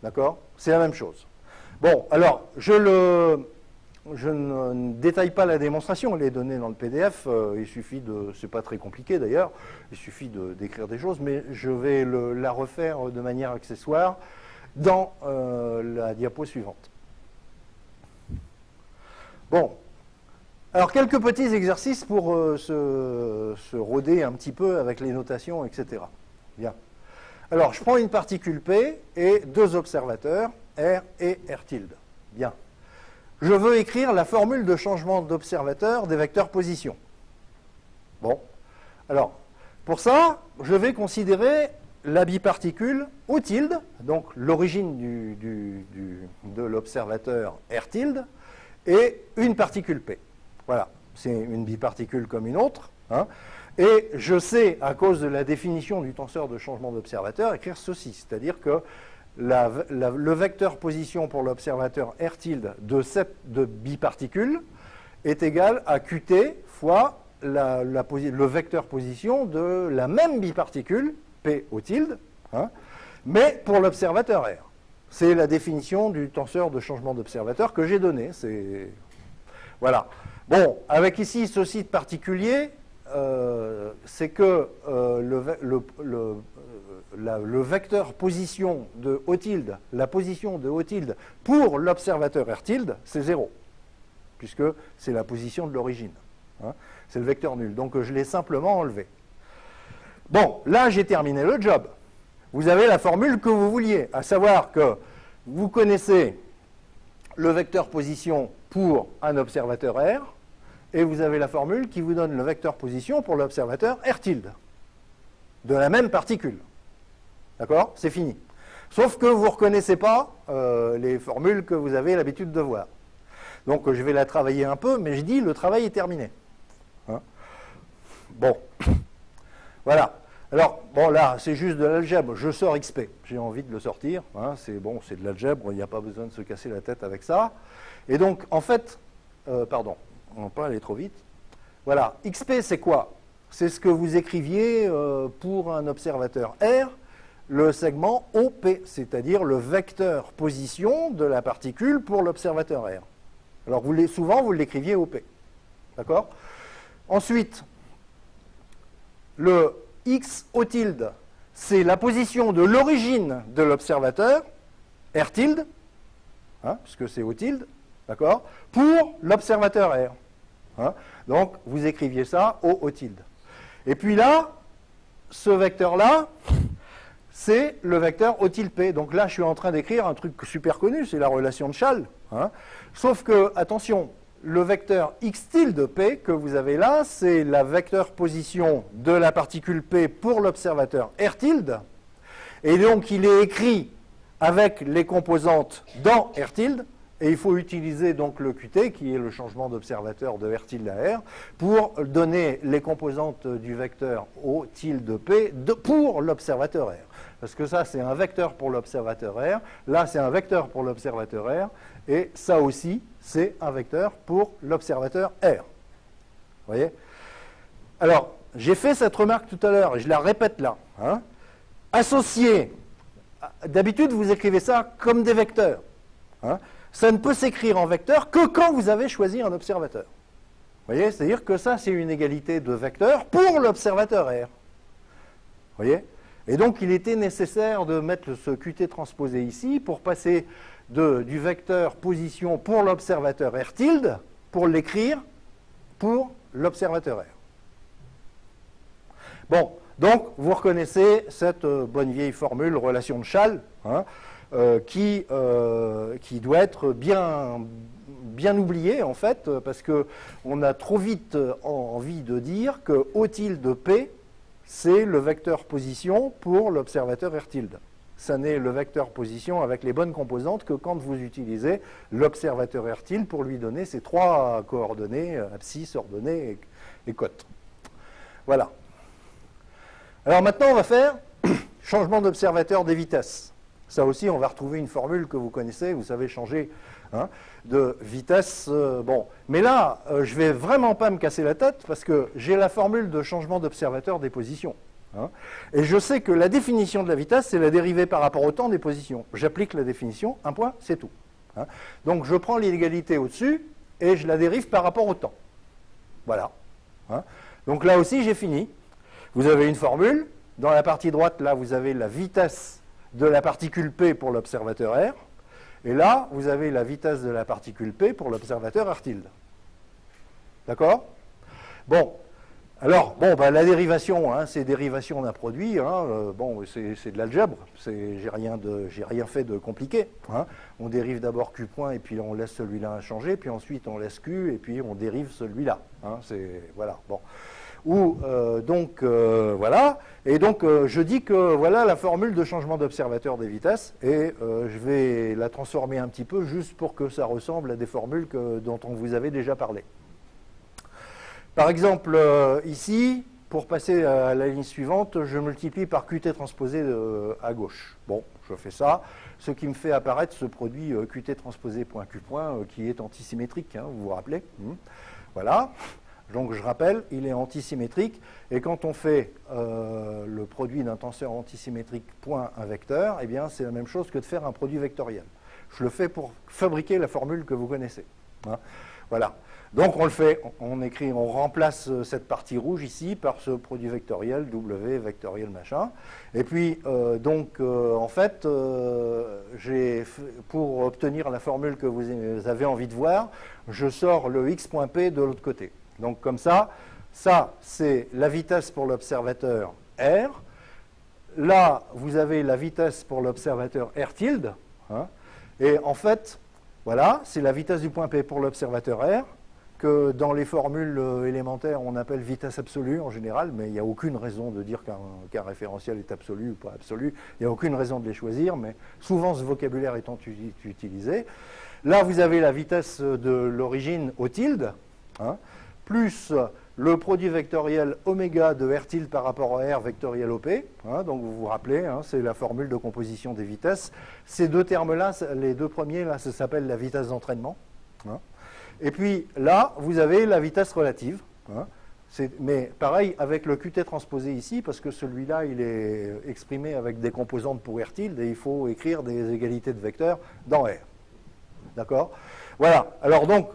D'accord? C'est la même chose. Bon, alors, je ne détaille pas la démonstration, elle est donnée dans le PDF, il suffit de, c'est pas très compliqué d'ailleurs, il suffit d'écrire des choses, mais je vais la refaire de manière accessoire dans la diapo suivante. Bon, alors quelques petits exercices pour se roder un petit peu avec les notations, etc. Bien. Alors, je prends une particule P et deux observateurs, R et R tilde. Bien. Je veux écrire la formule de changement d'observateur des vecteurs position. Bon. Alors, pour ça, je vais considérer la biparticule O tilde, donc l'origine de l'observateur R tilde, et une particule P. Voilà, c'est une biparticule comme une autre. Hein. Et je sais, à cause de la définition du tenseur de changement d'observateur, écrire ceci, c'est-à-dire que le vecteur position pour l'observateur R tilde de biparticule est égal à Qt fois le vecteur position de la même biparticule, P O tilde, hein, mais pour l'observateur R. C'est la définition du tenseur de changement d'observateur que j'ai donné. Voilà. Bon, avec ici ceci de particulier, c'est que le vecteur position de O tilde, la position de O tilde pour l'observateur R tilde, c'est 0, puisque c'est la position de l'origine. Hein, c'est le vecteur nul. Donc je l'ai simplement enlevé. Bon, là j'ai terminé le job. Vous avez la formule que vous vouliez, à savoir que vous connaissez le vecteur position pour un observateur R, et vous avez la formule qui vous donne le vecteur position pour l'observateur R tilde, de la même particule. D'accord? C'est fini. Sauf que vous ne reconnaissez pas les formules que vous avez l'habitude de voir. Donc je vais la travailler un peu, mais je dis le travail est terminé. Hein? Bon. Voilà. Alors, bon là, c'est juste de l'algèbre. Je sors XP. J'ai envie de le sortir. Hein? C'est bon, c'est de l'algèbre. Il n'y a pas besoin de se casser la tête avec ça. Et donc, en fait, pardon, on ne va pas aller trop vite. Voilà. XP, c'est quoi? C'est ce que vous écriviez pour un observateur R, le segment OP, c'est-à-dire le vecteur position de la particule pour l'observateur R. Alors, souvent, vous l'écriviez OP. D'accord? Ensuite, le X O tilde, c'est la position de l'origine de l'observateur, R tilde, hein, puisque c'est O tilde, d'accord, pour l'observateur R. Hein, donc, vous écriviez ça O tilde. Et puis là, ce vecteur-là, c'est le vecteur O tilde P. Donc là, je suis en train d'écrire un truc super connu, c'est la relation de Schall. Hein. Sauf que, attention, le vecteur X tilde P que vous avez là, c'est la vecteur position de la particule P pour l'observateur R tilde. Et donc, il est écrit avec les composantes dans R tilde. Et il faut utiliser donc le Qt, qui est le changement d'observateur de R tilde à R, pour donner les composantes du vecteur O tilde P pour l'observateur R. Parce que ça, c'est un vecteur pour l'observateur R. Là, c'est un vecteur pour l'observateur R. Et ça aussi, c'est un vecteur pour l'observateur R. Vous voyez? Alors, j'ai fait cette remarque tout à l'heure, et je la répète là. Hein. Associer, d'habitude, vous écrivez ça comme des vecteurs. Hein. Ça ne peut s'écrire en vecteur que quand vous avez choisi un observateur. Vous voyez? C'est-à-dire que ça, c'est une égalité de vecteurs pour l'observateur R. Vous voyez? Et donc, il était nécessaire de mettre ce Qt transposé ici pour passer du vecteur position pour l'observateur R tilde, pour l'écrire pour l'observateur R. Bon, donc, vous reconnaissez cette bonne vieille formule, relation de Schall, hein, qui doit être bien oubliée, en fait, parce qu'on a trop vite envie de dire que O tilde P, c'est le vecteur position pour l'observateur R tilde. Ça n'est le vecteur position avec les bonnes composantes que quand vous utilisez l'observateur R tilde pour lui donner ces trois coordonnées, abscisse, ordonnée et cote. Voilà. Alors maintenant, on va faire changement d'observateur des vitesses. Ça aussi, on va retrouver une formule que vous connaissez, vous savez changer hein, de vitesse. Bon, mais là, je ne vais vraiment pas me casser la tête parce que j'ai la formule de changement d'observateur des positions. Hein, et je sais que la définition de la vitesse, c'est la dérivée par rapport au temps des positions. J'applique la définition, un point, c'est tout. Hein. Donc je prends l'inégalité au-dessus et je la dérive par rapport au temps. Voilà. Hein. Donc là aussi, j'ai fini. Vous avez une formule. Dans la partie droite, là, vous avez la vitesse de la particule P pour l'observateur R. Et là, vous avez la vitesse de la particule P pour l'observateur R tilde. D'accord? Bon. Alors, bon, bah, la dérivation, hein, c'est dérivation d'un produit. Hein, bon, c'est de l'algèbre. J'ai rien fait de compliqué. Hein. On dérive d'abord Q point et puis on laisse celui-là changer. Puis ensuite, on laisse Q et puis on dérive celui-là. Hein, voilà. Bon. où voilà, et donc je dis que voilà la formule de changement d'observateur des vitesses, et je vais la transformer un petit peu juste pour que ça ressemble à des formules dont on vous avait déjà parlé. Par exemple, ici, pour passer à la ligne suivante, je multiplie par Qt transposé à gauche. Bon, je fais ça, ce qui me fait apparaître ce produit Qt transposé.q qui est antisymétrique, hein, vous vous rappelez. Voilà. Donc je rappelle, il est antisymétrique, et quand on fait le produit d'un tenseur antisymétrique point un vecteur, eh bien c'est la même chose que de faire un produit vectoriel. Je le fais pour fabriquer la formule que vous connaissez. Hein. Voilà. Donc on le fait, on remplace cette partie rouge ici par ce produit vectoriel, W vectoriel machin. Et puis en fait, pour obtenir la formule que vous avez envie de voir, je sors le x.p de l'autre côté. Donc comme ça c'est la vitesse pour l'observateur R. Là, vous avez la vitesse pour l'observateur R tilde. Hein, et en fait, voilà, c'est la vitesse du point P pour l'observateur R, que dans les formules élémentaires, on appelle vitesse absolue en général, mais il n'y a aucune raison de dire qu'un référentiel est absolu ou pas absolu. Il n'y a aucune raison de les choisir, mais souvent ce vocabulaire étant utilisé. Là, vous avez la vitesse de l'origine au tilde, hein, plus le produit vectoriel oméga de R tilde par rapport à R vectoriel OP. Hein, donc vous vous rappelez, hein, c'est la formule de composition des vitesses. Ces deux termes-là, les deux premiers, là, ça s'appelle la vitesse d'entraînement. Hein. Et puis là, vous avez la vitesse relative. Hein. Mais pareil avec le Qt transposé ici, parce que celui-là, il est exprimé avec des composantes pour R tilde, et il faut écrire des égalités de vecteurs dans R. D'accord? Voilà. Alors donc,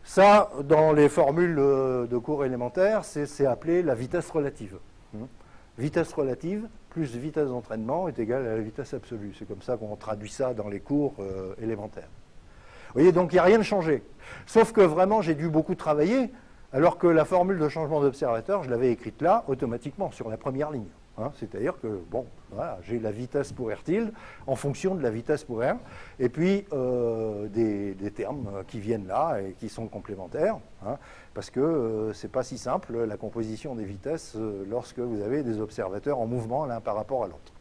ça, dans les formules de cours élémentaires, c'est appelé la vitesse relative. Vitesse relative plus vitesse d'entraînement est égale à la vitesse absolue. C'est comme ça qu'on traduit ça dans les cours élémentaires. Vous voyez, donc il n'y a rien de changé. Sauf que vraiment, j'ai dû beaucoup travailler, alors que la formule de changement d'observateur, je l'avais écrite là, automatiquement, sur la première ligne. Hein, c'est-à-dire que, bon, voilà, j'ai la vitesse pour R tilde en fonction de la vitesse pour R, et puis des termes qui viennent là et qui sont complémentaires, hein, parce que c'est pas si simple, la composition des vitesses, lorsque vous avez des observateurs en mouvement l'un par rapport à l'autre.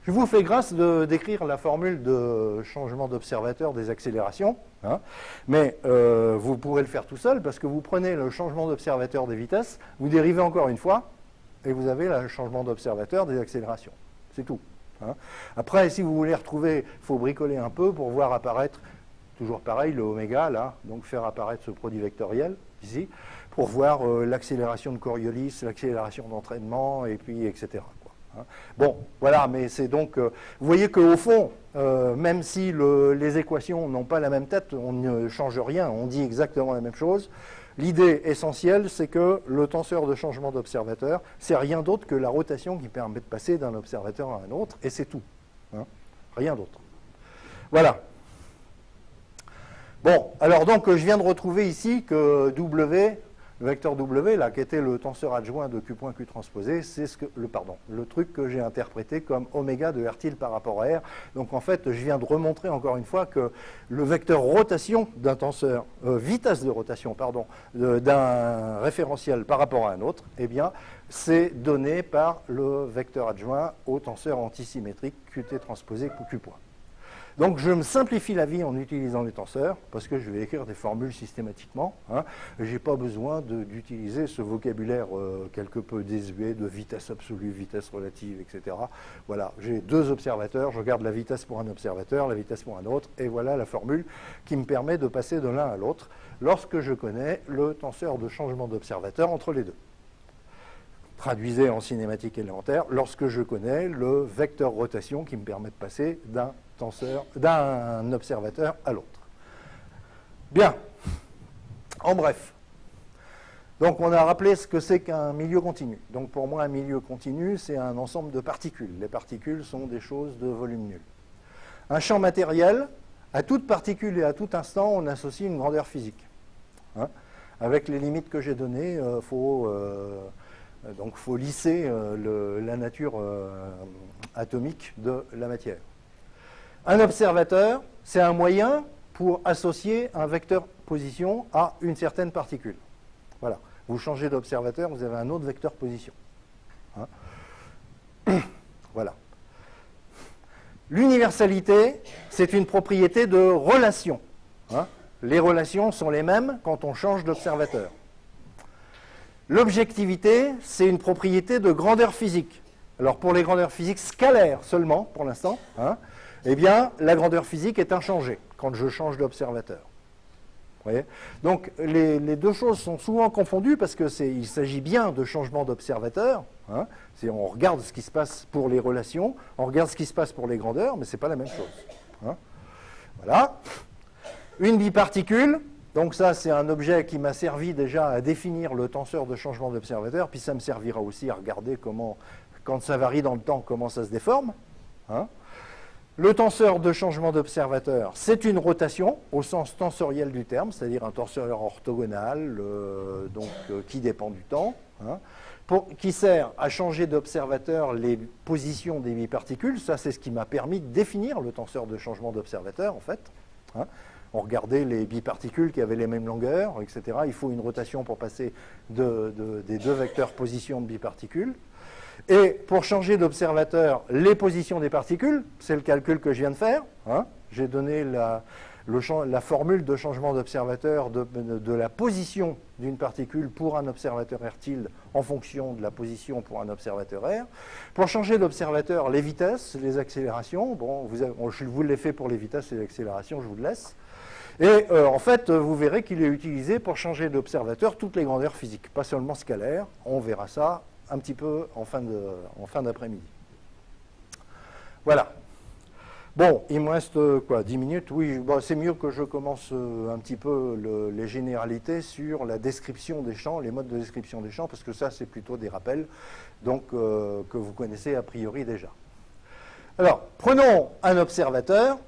Je vous fais grâce d'écrire la formule de changement d'observateur des accélérations, hein, mais vous pourrez le faire tout seul, parce que vous prenez le changement d'observateur des vitesses, vous dérivez encore une fois, et vous avez le changement d'observateur des accélérations. C'est tout. Hein. Après, si vous voulez retrouver, il faut bricoler un peu pour voir apparaître, toujours pareil, le oméga, là, donc faire apparaître ce produit vectoriel, ici, pour voir l'accélération de Coriolis, l'accélération d'entraînement, et puis, etc. Quoi. Hein. Bon, voilà, mais c'est donc... vous voyez qu'au fond, même si les équations n'ont pas la même tête, on ne change rien, on dit exactement la même chose. L'idée essentielle, c'est que le tenseur de changement d'observateur, c'est rien d'autre que la rotation qui permet de passer d'un observateur à un autre, et c'est tout. Hein, rien d'autre. Voilà. Bon, alors donc, je viens de retrouver ici que W, le vecteur W, là, qui était le tenseur adjoint de Q transposé, c'est le truc que j'ai interprété comme oméga de R tilde par rapport à R. Donc en fait, je viens de remontrer encore une fois que le vecteur rotation d'un tenseur, vitesse de rotation, pardon, d'un référentiel par rapport à un autre, eh bien, c'est donné par le vecteur adjoint au tenseur antisymétrique Qt transposé Q point. Donc je me simplifie la vie en utilisant les tenseurs, parce que je vais écrire des formules systématiquement. Hein. Je n'ai pas besoin d'utiliser ce vocabulaire quelque peu désuet de vitesse absolue, vitesse relative, etc. Voilà, j'ai deux observateurs, je garde la vitesse pour un observateur, la vitesse pour un autre, et voilà la formule qui me permet de passer de l'un à l'autre lorsque je connais le tenseur de changement d'observateur entre les deux. Traduisez en cinématique élémentaire, lorsque je connais le vecteur rotation qui me permet de passer d'un observateur à l'autre. Bien. En bref. Donc on a rappelé ce que c'est qu'un milieu continu. Donc pour moi, un milieu continu, c'est un ensemble de particules. Les particules sont des choses de volume nul. Un champ matériel, à toute particule et à tout instant, on associe une grandeur physique. Hein. Avec les limites que j'ai données, donc il faut lisser la nature atomique de la matière. Un observateur, c'est un moyen pour associer un vecteur position à une certaine particule. Voilà. Vous changez d'observateur, vous avez un autre vecteur position. Hein? Voilà. L'universalité, c'est une propriété de relation. Hein? Les relations sont les mêmes quand on change d'observateur. L'objectivité, c'est une propriété de grandeur physique. Alors pour les grandeurs physiques scalaires seulement, pour l'instant, hein, eh bien, la grandeur physique est inchangée quand je change d'observateur. Vous voyez ? Donc les deux choses sont souvent confondues parce qu'il s'agit bien de changement d'observateur. Hein, on regarde ce qui se passe pour les relations, on regarde ce qui se passe pour les grandeurs, mais ce n'est pas la même chose. Hein. Voilà. Une biparticule, donc ça c'est un objet qui m'a servi déjà à définir le tenseur de changement d'observateur, puis ça me servira aussi à regarder comment, quand ça varie dans le temps, comment ça se déforme. Hein. Le tenseur de changement d'observateur, c'est une rotation au sens tensoriel du terme, c'est-à-dire un tenseur orthogonal qui dépend du temps, hein, qui sert à changer d'observateur les positions des biparticules. Ça, c'est ce qui m'a permis de définir le tenseur de changement d'observateur, en fait. Hein. On regardait les biparticules qui avaient les mêmes longueurs, etc. Il faut une rotation pour passer des deux vecteurs position de biparticules. Et pour changer d'observateur les positions des particules, c'est le calcul que je viens de faire. Hein. J'ai donné la formule de changement d'observateur de la position d'une particule pour un observateur R tilde en fonction de la position pour un observateur R. Pour changer d'observateur, les vitesses, les accélérations, bon, je vous l'ai fait pour les vitesses et les accélérations, je vous le laisse. Et en fait, vous verrez qu'il est utilisé pour changer d'observateur toutes les grandeurs physiques, pas seulement scalaires. On verra ça un petit peu en fin d'après-midi. Voilà. Bon, il me reste quoi, 10 minutes? Oui, bon, c'est mieux que je commence un petit peu les généralités sur la description des champs, les modes de description des champs, parce que ça, c'est plutôt des rappels, donc que vous connaissez a priori déjà. Alors, prenons un observateur,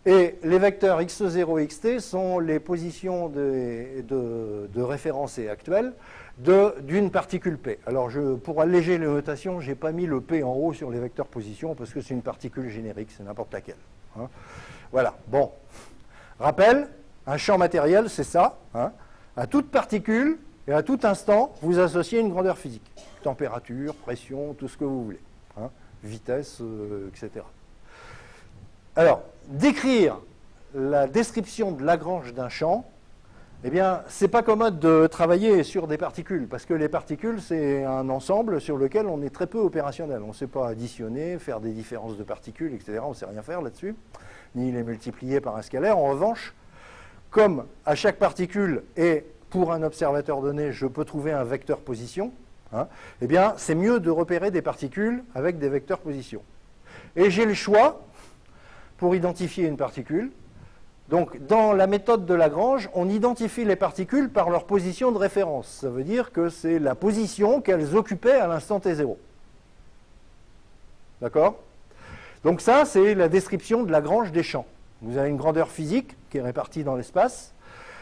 et les vecteurs x0 et xt sont les positions de référence actuelles d'une particule P. Alors, pour alléger les notations, je n'ai pas mis le P en haut sur les vecteurs position parce que c'est une particule générique, c'est n'importe laquelle. Hein. Voilà, bon. Rappel, un champ matériel, c'est ça. Hein. À toute particule et à tout instant, vous associez une grandeur physique. Température, pression, tout ce que vous voulez. Hein. Vitesse, etc. Alors, décrire la description de Lagrange d'un champ, eh bien, c'est pas commode de travailler sur des particules, parce que les particules, c'est un ensemble sur lequel on est très peu opérationnel. On ne sait pas additionner, faire des différences de particules, etc. On ne sait rien faire là-dessus, ni les multiplier par un scalaire. En revanche, comme à chaque particule et pour un observateur donné, je peux trouver un vecteur position, hein, eh bien, c'est mieux de repérer des particules avec des vecteurs position. Et j'ai le choix pour identifier une particule. Donc, dans la méthode de Lagrange, on identifie les particules par leur position de référence. Ça veut dire que c'est la position qu'elles occupaient à l'instant t0. D'accord? Donc ça, c'est la description de Lagrange des champs. Vous avez une grandeur physique qui est répartie dans l'espace.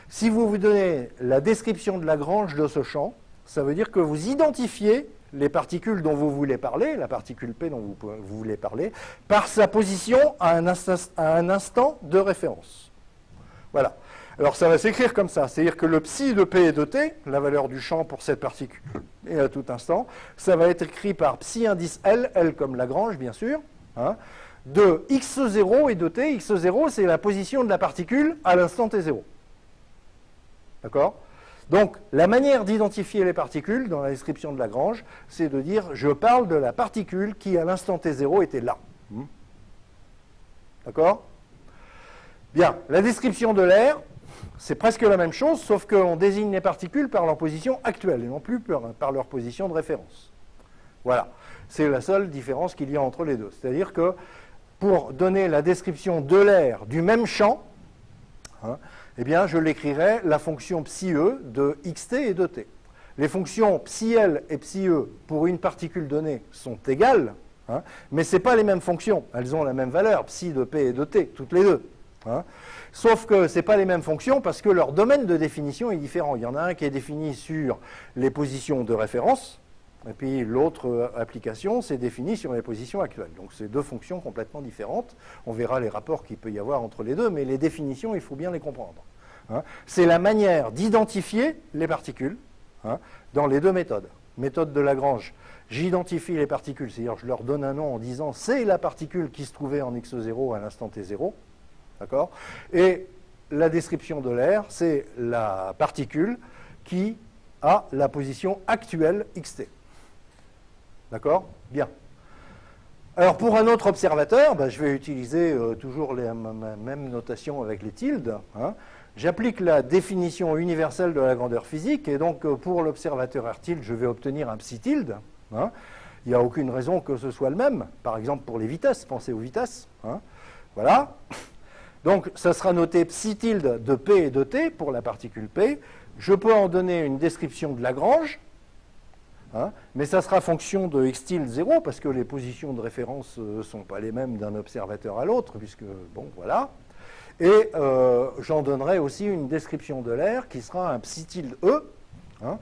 Si vous vous donnez la description de Lagrange de ce champ, ça veut dire que vous identifiez les particules dont vous voulez parler, la particule P dont vous voulez parler, par sa position à un instant de référence. Voilà. Alors ça va s'écrire comme ça, c'est-à-dire que le psi de P et de T, la valeur du champ pour cette particule et à tout instant, ça va être écrit par psi indice L, L comme Lagrange bien sûr, hein, de x0 et de T. X0 c'est la position de la particule à l'instant T0. D'accord? Donc la manière d'identifier les particules dans la description de Lagrange, c'est de dire je parle de la particule qui à l'instant T0 était là. D'accord? Bien, la description de l'air, c'est presque la même chose, sauf qu'on désigne les particules par leur position actuelle et non plus par leur position de référence. Voilà, c'est la seule différence qu'il y a entre les deux. C'est-à-dire que pour donner la description de l'air du même champ, hein, eh bien, je l'écrirai la fonction psi-e de xt et de t. Les fonctions psi-l et psi-e pour une particule donnée sont égales, hein, mais ce n'est pas les mêmes fonctions. Elles ont la même valeur, psi de p et de t, toutes les deux. Hein. Sauf que ce n'est pas les mêmes fonctions parce que leur domaine de définition est différent. Il y en a un qui est défini sur les positions de référence, et puis l'autre application, c'est défini sur les positions actuelles. Donc c'est deux fonctions complètement différentes. On verra les rapports qu'il peut y avoir entre les deux, mais les définitions, il faut bien les comprendre. Hein. C'est la manière d'identifier les particules, hein, dans les deux méthodes. Méthode de Lagrange, j'identifie les particules, c'est-à-dire je leur donne un nom en disant c'est la particule qui se trouvait en x0 à l'instant t0, d'accord? Et la description de l'air, c'est la particule qui a la position actuelle xt. D'accord? Bien. Alors pour un autre observateur, ben, je vais utiliser toujours la même notation avec les tildes. Hein. J'applique la définition universelle de la grandeur physique, et donc pour l'observateur R tilde, je vais obtenir un psi tilde. Hein. Il n'y a aucune raison que ce soit le même. Par exemple pour les vitesses, pensez aux vitesses. Hein. Voilà. Donc ça sera noté psi tilde de P et de T pour la particule P. Je peux en donner une description de Lagrange. Hein, mais ça sera fonction de x tilde 0, parce que les positions de référence ne sont pas les mêmes d'un observateur à l'autre, puisque, bon, voilà. Et j'en donnerai aussi une description de l'air qui sera un psi tilde E, hein,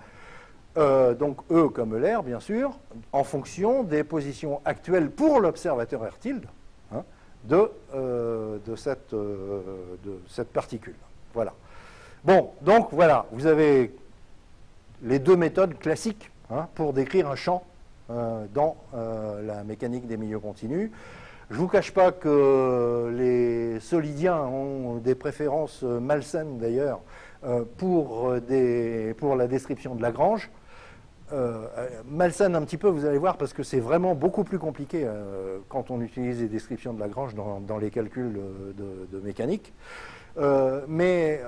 donc E comme l'air, bien sûr, en fonction des positions actuelles pour l'observateur R tilde, hein, de cette particule. Voilà. Bon, donc voilà, vous avez les deux méthodes classiques, hein, pour décrire un champ dans la mécanique des milieux continus. Je ne vous cache pas que les solidiens ont des préférences malsaines d'ailleurs pour la description de Lagrange. Malsaines un petit peu, vous allez voir, parce que c'est vraiment beaucoup plus compliqué quand on utilise les descriptions de Lagrange dans les calculs de mécanique. Mais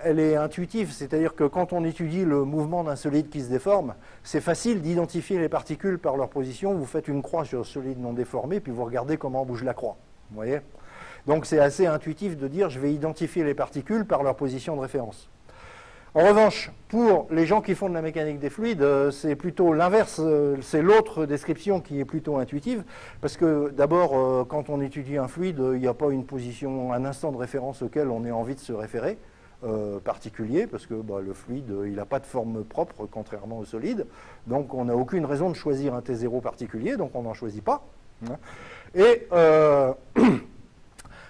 elle est intuitive, c'est-à-dire que quand on étudie le mouvement d'un solide qui se déforme, c'est facile d'identifier les particules par leur position. Vous faites une croix sur le solide non déformé, puis vous regardez comment bouge la croix. Vous voyez? Donc c'est assez intuitif de dire je vais identifier les particules par leur position de référence. En revanche, pour les gens qui font de la mécanique des fluides, c'est plutôt l'inverse, c'est l'autre description qui est plutôt intuitive, parce que d'abord, quand on étudie un fluide, il n'y a pas une position, un instant de référence auquel on ait envie de se référer, particulier, parce que le fluide, il n'a pas de forme propre, contrairement au solide, donc on n'a aucune raison de choisir un T0 particulier, donc on n'en choisit pas. Et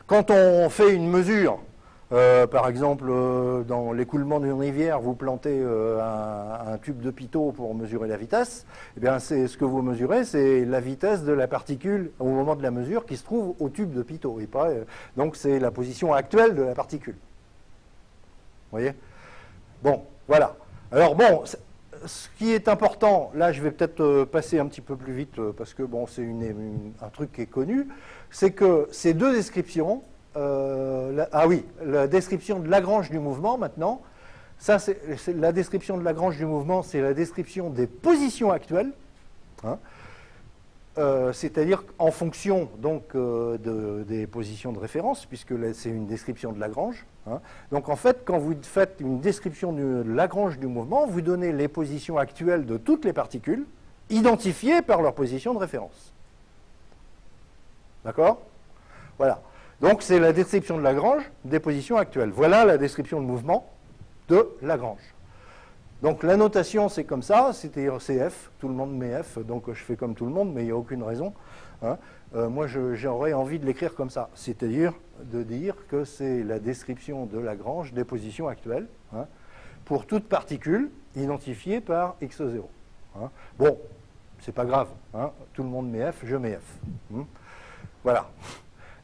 quand on fait une mesure, par exemple, dans l'écoulement d'une rivière, vous plantez un tube de pitot pour mesurer la vitesse. Eh bien, c'est ce que vous mesurez, c'est la vitesse de la particule au moment de la mesure qui se trouve au tube de pitot. Et pas, donc, c'est la position actuelle de la particule. Vous voyez? Bon, voilà. Alors, bon, ce qui est important, là, je vais peut-être passer un petit peu plus vite parce que, bon, c'est un truc qui est connu, c'est que ces deux descriptions. La description de Lagrange du mouvement, maintenant. Ça, c'est la description de Lagrange du mouvement, c'est la description des positions actuelles. Hein, c'est-à-dire en fonction donc, des positions de référence, puisque c'est une description de Lagrange. Hein. Donc en fait, quand vous faites une description de Lagrange du mouvement, vous donnez les positions actuelles de toutes les particules, identifiées par leur position de référence. D'accord? Voilà. Donc c'est la description de Lagrange des positions actuelles. Voilà la description de mouvement de Lagrange. Donc la notation c'est comme ça, c'est-à-dire c'est F, tout le monde met F, donc je fais comme tout le monde, mais il n'y a aucune raison. Hein. Moi j'aurais envie de l'écrire comme ça, c'est-à-dire de dire que c'est la description de Lagrange des positions actuelles, hein, pour toute particule identifiée par x0. Hein. Bon, c'est pas grave, hein, tout le monde met F, je mets F. Voilà.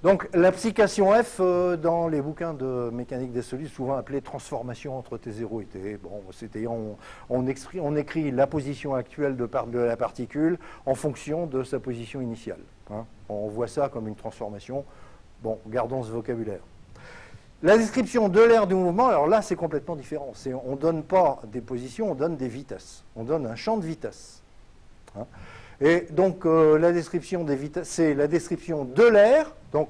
Donc l'application F dans les bouquins de mécanique des solides, souvent appelée transformation entre T0 et T. Bon, c'est-à-dire on écrit la position actuelle de la particule en fonction de sa position initiale. Hein. On voit ça comme une transformation. Bon, gardons ce vocabulaire. La description de l'air du mouvement, alors là c'est complètement différent. On ne donne pas des positions, on donne des vitesses. On donne un champ de vitesse. Hein. Et donc la description des vitesses, c'est la description de l'air, donc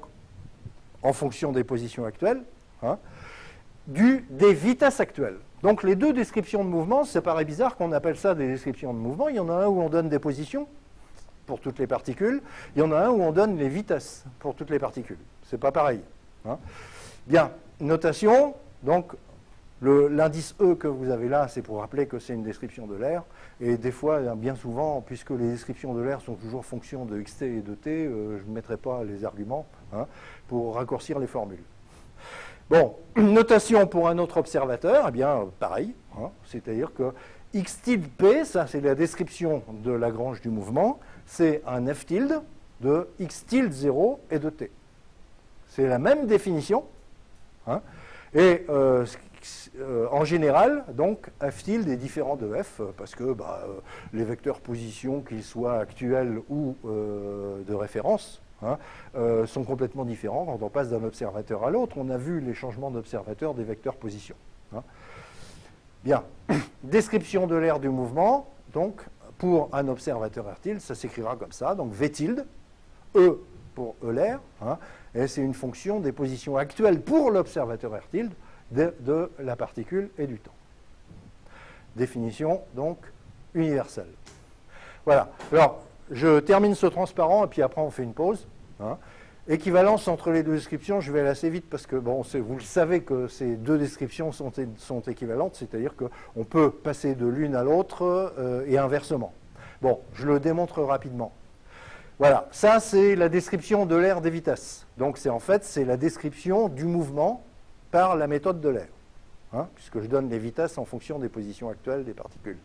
en fonction des positions actuelles, hein, des vitesses actuelles. Donc les deux descriptions de mouvement, ça paraît bizarre qu'on appelle ça des descriptions de mouvement. Il y en a un où on donne des positions pour toutes les particules, il y en a un où on donne les vitesses pour toutes les particules. C'est pas pareil. Hein. Bien, notation, donc l'indice E que vous avez là, c'est pour rappeler que c'est une description de l'air. Et des fois, bien souvent, puisque les descriptions de l'air sont toujours fonction de xt et de t, je ne mettrai pas les arguments, hein, pour raccourcir les formules. Bon, notation pour un autre observateur, eh bien, pareil. Hein, c'est-à-dire que x tilde p, ça c'est la description de Lagrange du mouvement, c'est un f tilde de x tilde 0 et de t. C'est la même définition. Hein, et en général, donc, f tilde est différent de f, parce que les vecteurs position, qu'ils soient actuels ou de référence, hein, sont complètement différents quand on passe d'un observateur à l'autre. On a vu les changements d'observateur des vecteurs position. Hein. Bien. Description de l'aire du mouvement, donc, pour un observateur r tilde, ça s'écrira comme ça, donc v tilde, e pour e l'air, hein, et c'est une fonction des positions actuelles pour l'observateur r tilde de la particule et du temps. Définition, donc, universelle. Voilà. Alors, je termine ce transparent, et puis après on fait une pause. Hein. Équivalence entre les deux descriptions, je vais aller assez vite parce que, bon, vous le savez que ces deux descriptions sont équivalentes, c'est-à-dire qu'on peut passer de l'une à l'autre et inversement. Bon, je le démontre rapidement. Voilà, ça c'est la description de l'aire des vitesses. Donc en fait, c'est la description du mouvement par la méthode de l'aire, hein, puisque je donne les vitesses en fonction des positions actuelles des particules.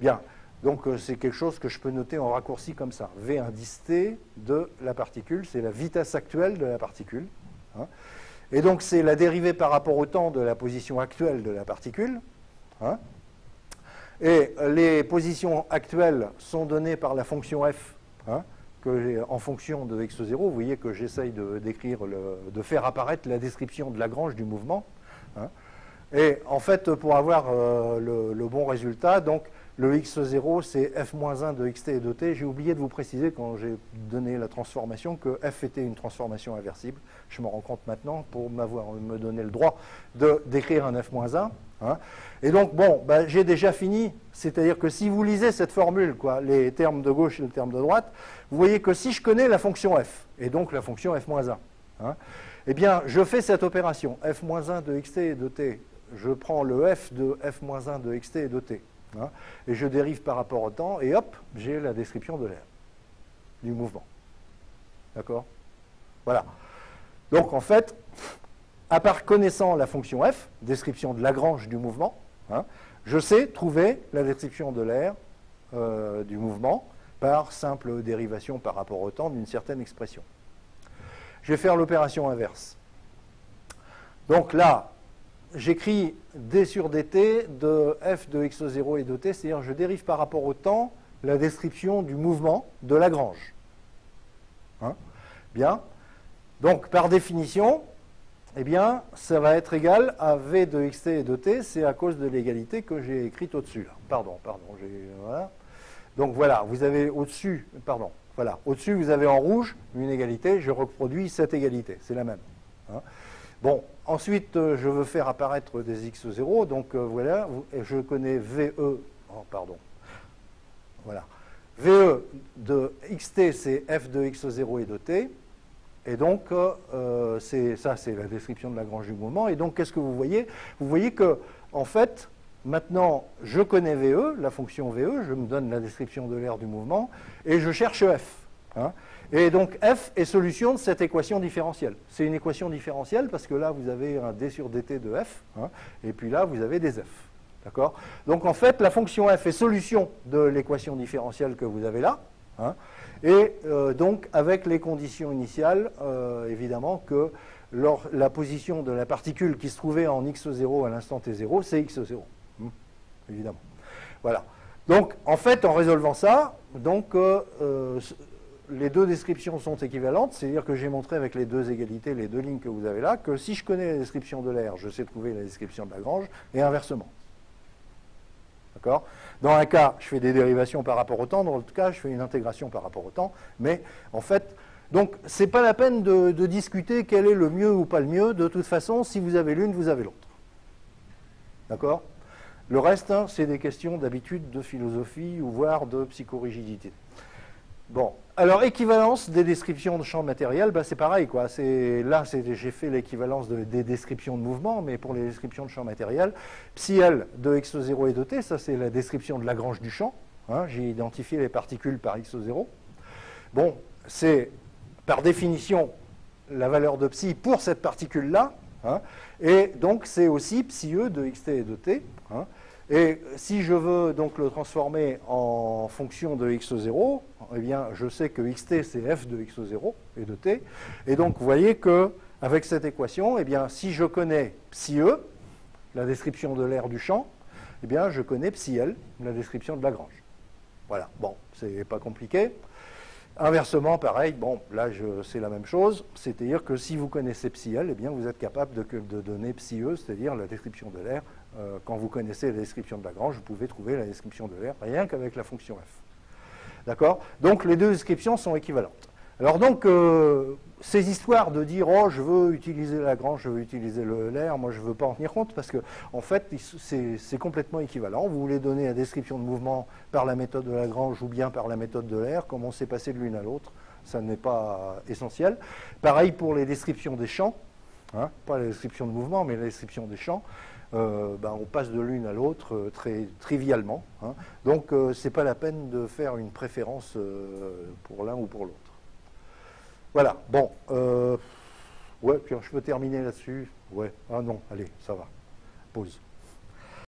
Bien. Donc c'est quelque chose que je peux noter en raccourci comme ça. V indice t de la particule, c'est la vitesse actuelle de la particule. Hein. Et donc c'est la dérivée par rapport au temps de la position actuelle de la particule. Hein. Et les positions actuelles sont données par la fonction f, hein, en fonction de x0. Vous voyez que j'essaye de faire apparaître la description de Lagrange du mouvement. Hein. Et en fait, pour avoir le bon résultat, donc, le x0, c'est f-1 de xt et de t. J'ai oublié de vous préciser quand j'ai donné la transformation que f était une transformation inversible. Je me rends compte maintenant pour me donner le droit d'écrire un f-1. Hein. Et donc, bon, j'ai déjà fini. C'est-à-dire que si vous lisez cette formule, quoi, les termes de gauche et le terme de droite, vous voyez que si je connais la fonction f, et donc la fonction f-1, hein, eh bien, je fais cette opération, f-1 de xt et de t. Je prends le f de f-1 de xt et de t. Hein, et je dérive par rapport au temps, et hop, j'ai la description de l'aire, du mouvement. D'accord? Voilà. Donc, en fait, à part connaissant la fonction f, description de Lagrange du mouvement, hein, je sais trouver la description de l'aire du mouvement par simple dérivation par rapport au temps d'une certaine expression. Je vais faire l'opération inverse. Donc là, j'écris d sur dt de f de x0 et de t, c'est-à-dire je dérive par rapport au temps la description du mouvement de Lagrange. Hein? Bien. Donc, par définition, eh bien, ça va être égal à v de xt et de t, c'est à cause de l'égalité que j'ai écrite au-dessus. Pardon, voilà. Donc voilà, vous avez au-dessus, au-dessus vous avez en rouge une égalité, je reproduis cette égalité, c'est la même. Hein? Bon, ensuite, je veux faire apparaître des x0, donc voilà, je connais VE, voilà. VE de xt, c'est f de x0 et de t, et donc, ça, c'est la description de Lagrange du mouvement, et donc, qu'est-ce que vous voyez? Vous voyez que, en fait, maintenant, je connais VE, la fonction VE, je me donne la description de l'aire du mouvement, et je cherche f. Hein. Et donc, f est solution de cette équation différentielle. C'est une équation différentielle parce que là, vous avez un d sur dt de f, hein, et puis là, vous avez des f. D'accord? Donc, en fait, la fonction f est solution de l'équation différentielle que vous avez là, hein, et donc, avec les conditions initiales, évidemment, que la position de la particule qui se trouvait en x0 à l'instant t0, c'est x0. Évidemment. Voilà. Donc, en fait, en résolvant ça, donc, les deux descriptions sont équivalentes, c'est-à-dire que j'ai montré avec les deux égalités, les deux lignes que vous avez là, que si je connais la description de l'aire, je sais trouver la description de Lagrange, et inversement. D'accord? Dans un cas, je fais des dérivations par rapport au temps, dans l'autre cas, je fais une intégration par rapport au temps, mais en fait, donc, c'est pas la peine de discuter quel est le mieux ou pas le mieux, de toute façon, si vous avez l'une, vous avez l'autre. D'accord? Le reste, hein, c'est des questions d'habitude, de philosophie, ou voire de psychorigidité. Bon, alors équivalence des descriptions de champ matériel, c'est pareil, quoi. Là, j'ai fait l'équivalence des descriptions de mouvement, mais pour les descriptions de champ matériel, psi L de x0 et de t, ça c'est la description de Lagrange du champ. Hein, j'ai identifié les particules par x0. Bon, c'est par définition la valeur de psi pour cette particule-là, hein, et donc c'est aussi psi E de xt et de t. Hein, Et si je veux donc le transformer en fonction de x0, eh bien, je sais que xt, c'est f de x0 et de t. Et donc, vous voyez qu'avec cette équation, eh bien, si je connais psi e, la description de l'aire du champ, eh bien, je connais psi l, la description de Lagrange. Voilà, bon, c'est pas compliqué. Inversement, pareil, bon, là, c'est la même chose. C'est-à-dire que si vous connaissez psi l, eh bien, vous êtes capable de donner psi e, c'est-à-dire la description de l'aire. Quand vous connaissez la description de Lagrange, vous pouvez trouver la description de l'aire rien qu'avec la fonction f. D'accord? Donc, les deux descriptions sont équivalentes. Alors donc, ces histoires de dire « Oh, je veux utiliser Lagrange, je veux utiliser l'air », moi, je ne veux pas en tenir compte parce que, en fait, c'est complètement équivalent. Vous voulez donner la description de mouvement par la méthode de Lagrange ou bien par la méthode de l'air, comme on s'est passé de l'une à l'autre, ça n'est pas essentiel. Pareil pour les descriptions des champs, hein, pas la description de mouvement, mais la description des champs. On passe de l'une à l'autre très trivialement. Hein. Donc, ce n'est pas la peine de faire une préférence pour l'un ou pour l'autre. Voilà, bon, ouais, je peux terminer là-dessus. Ouais, ah non, allez, ça va. Pause.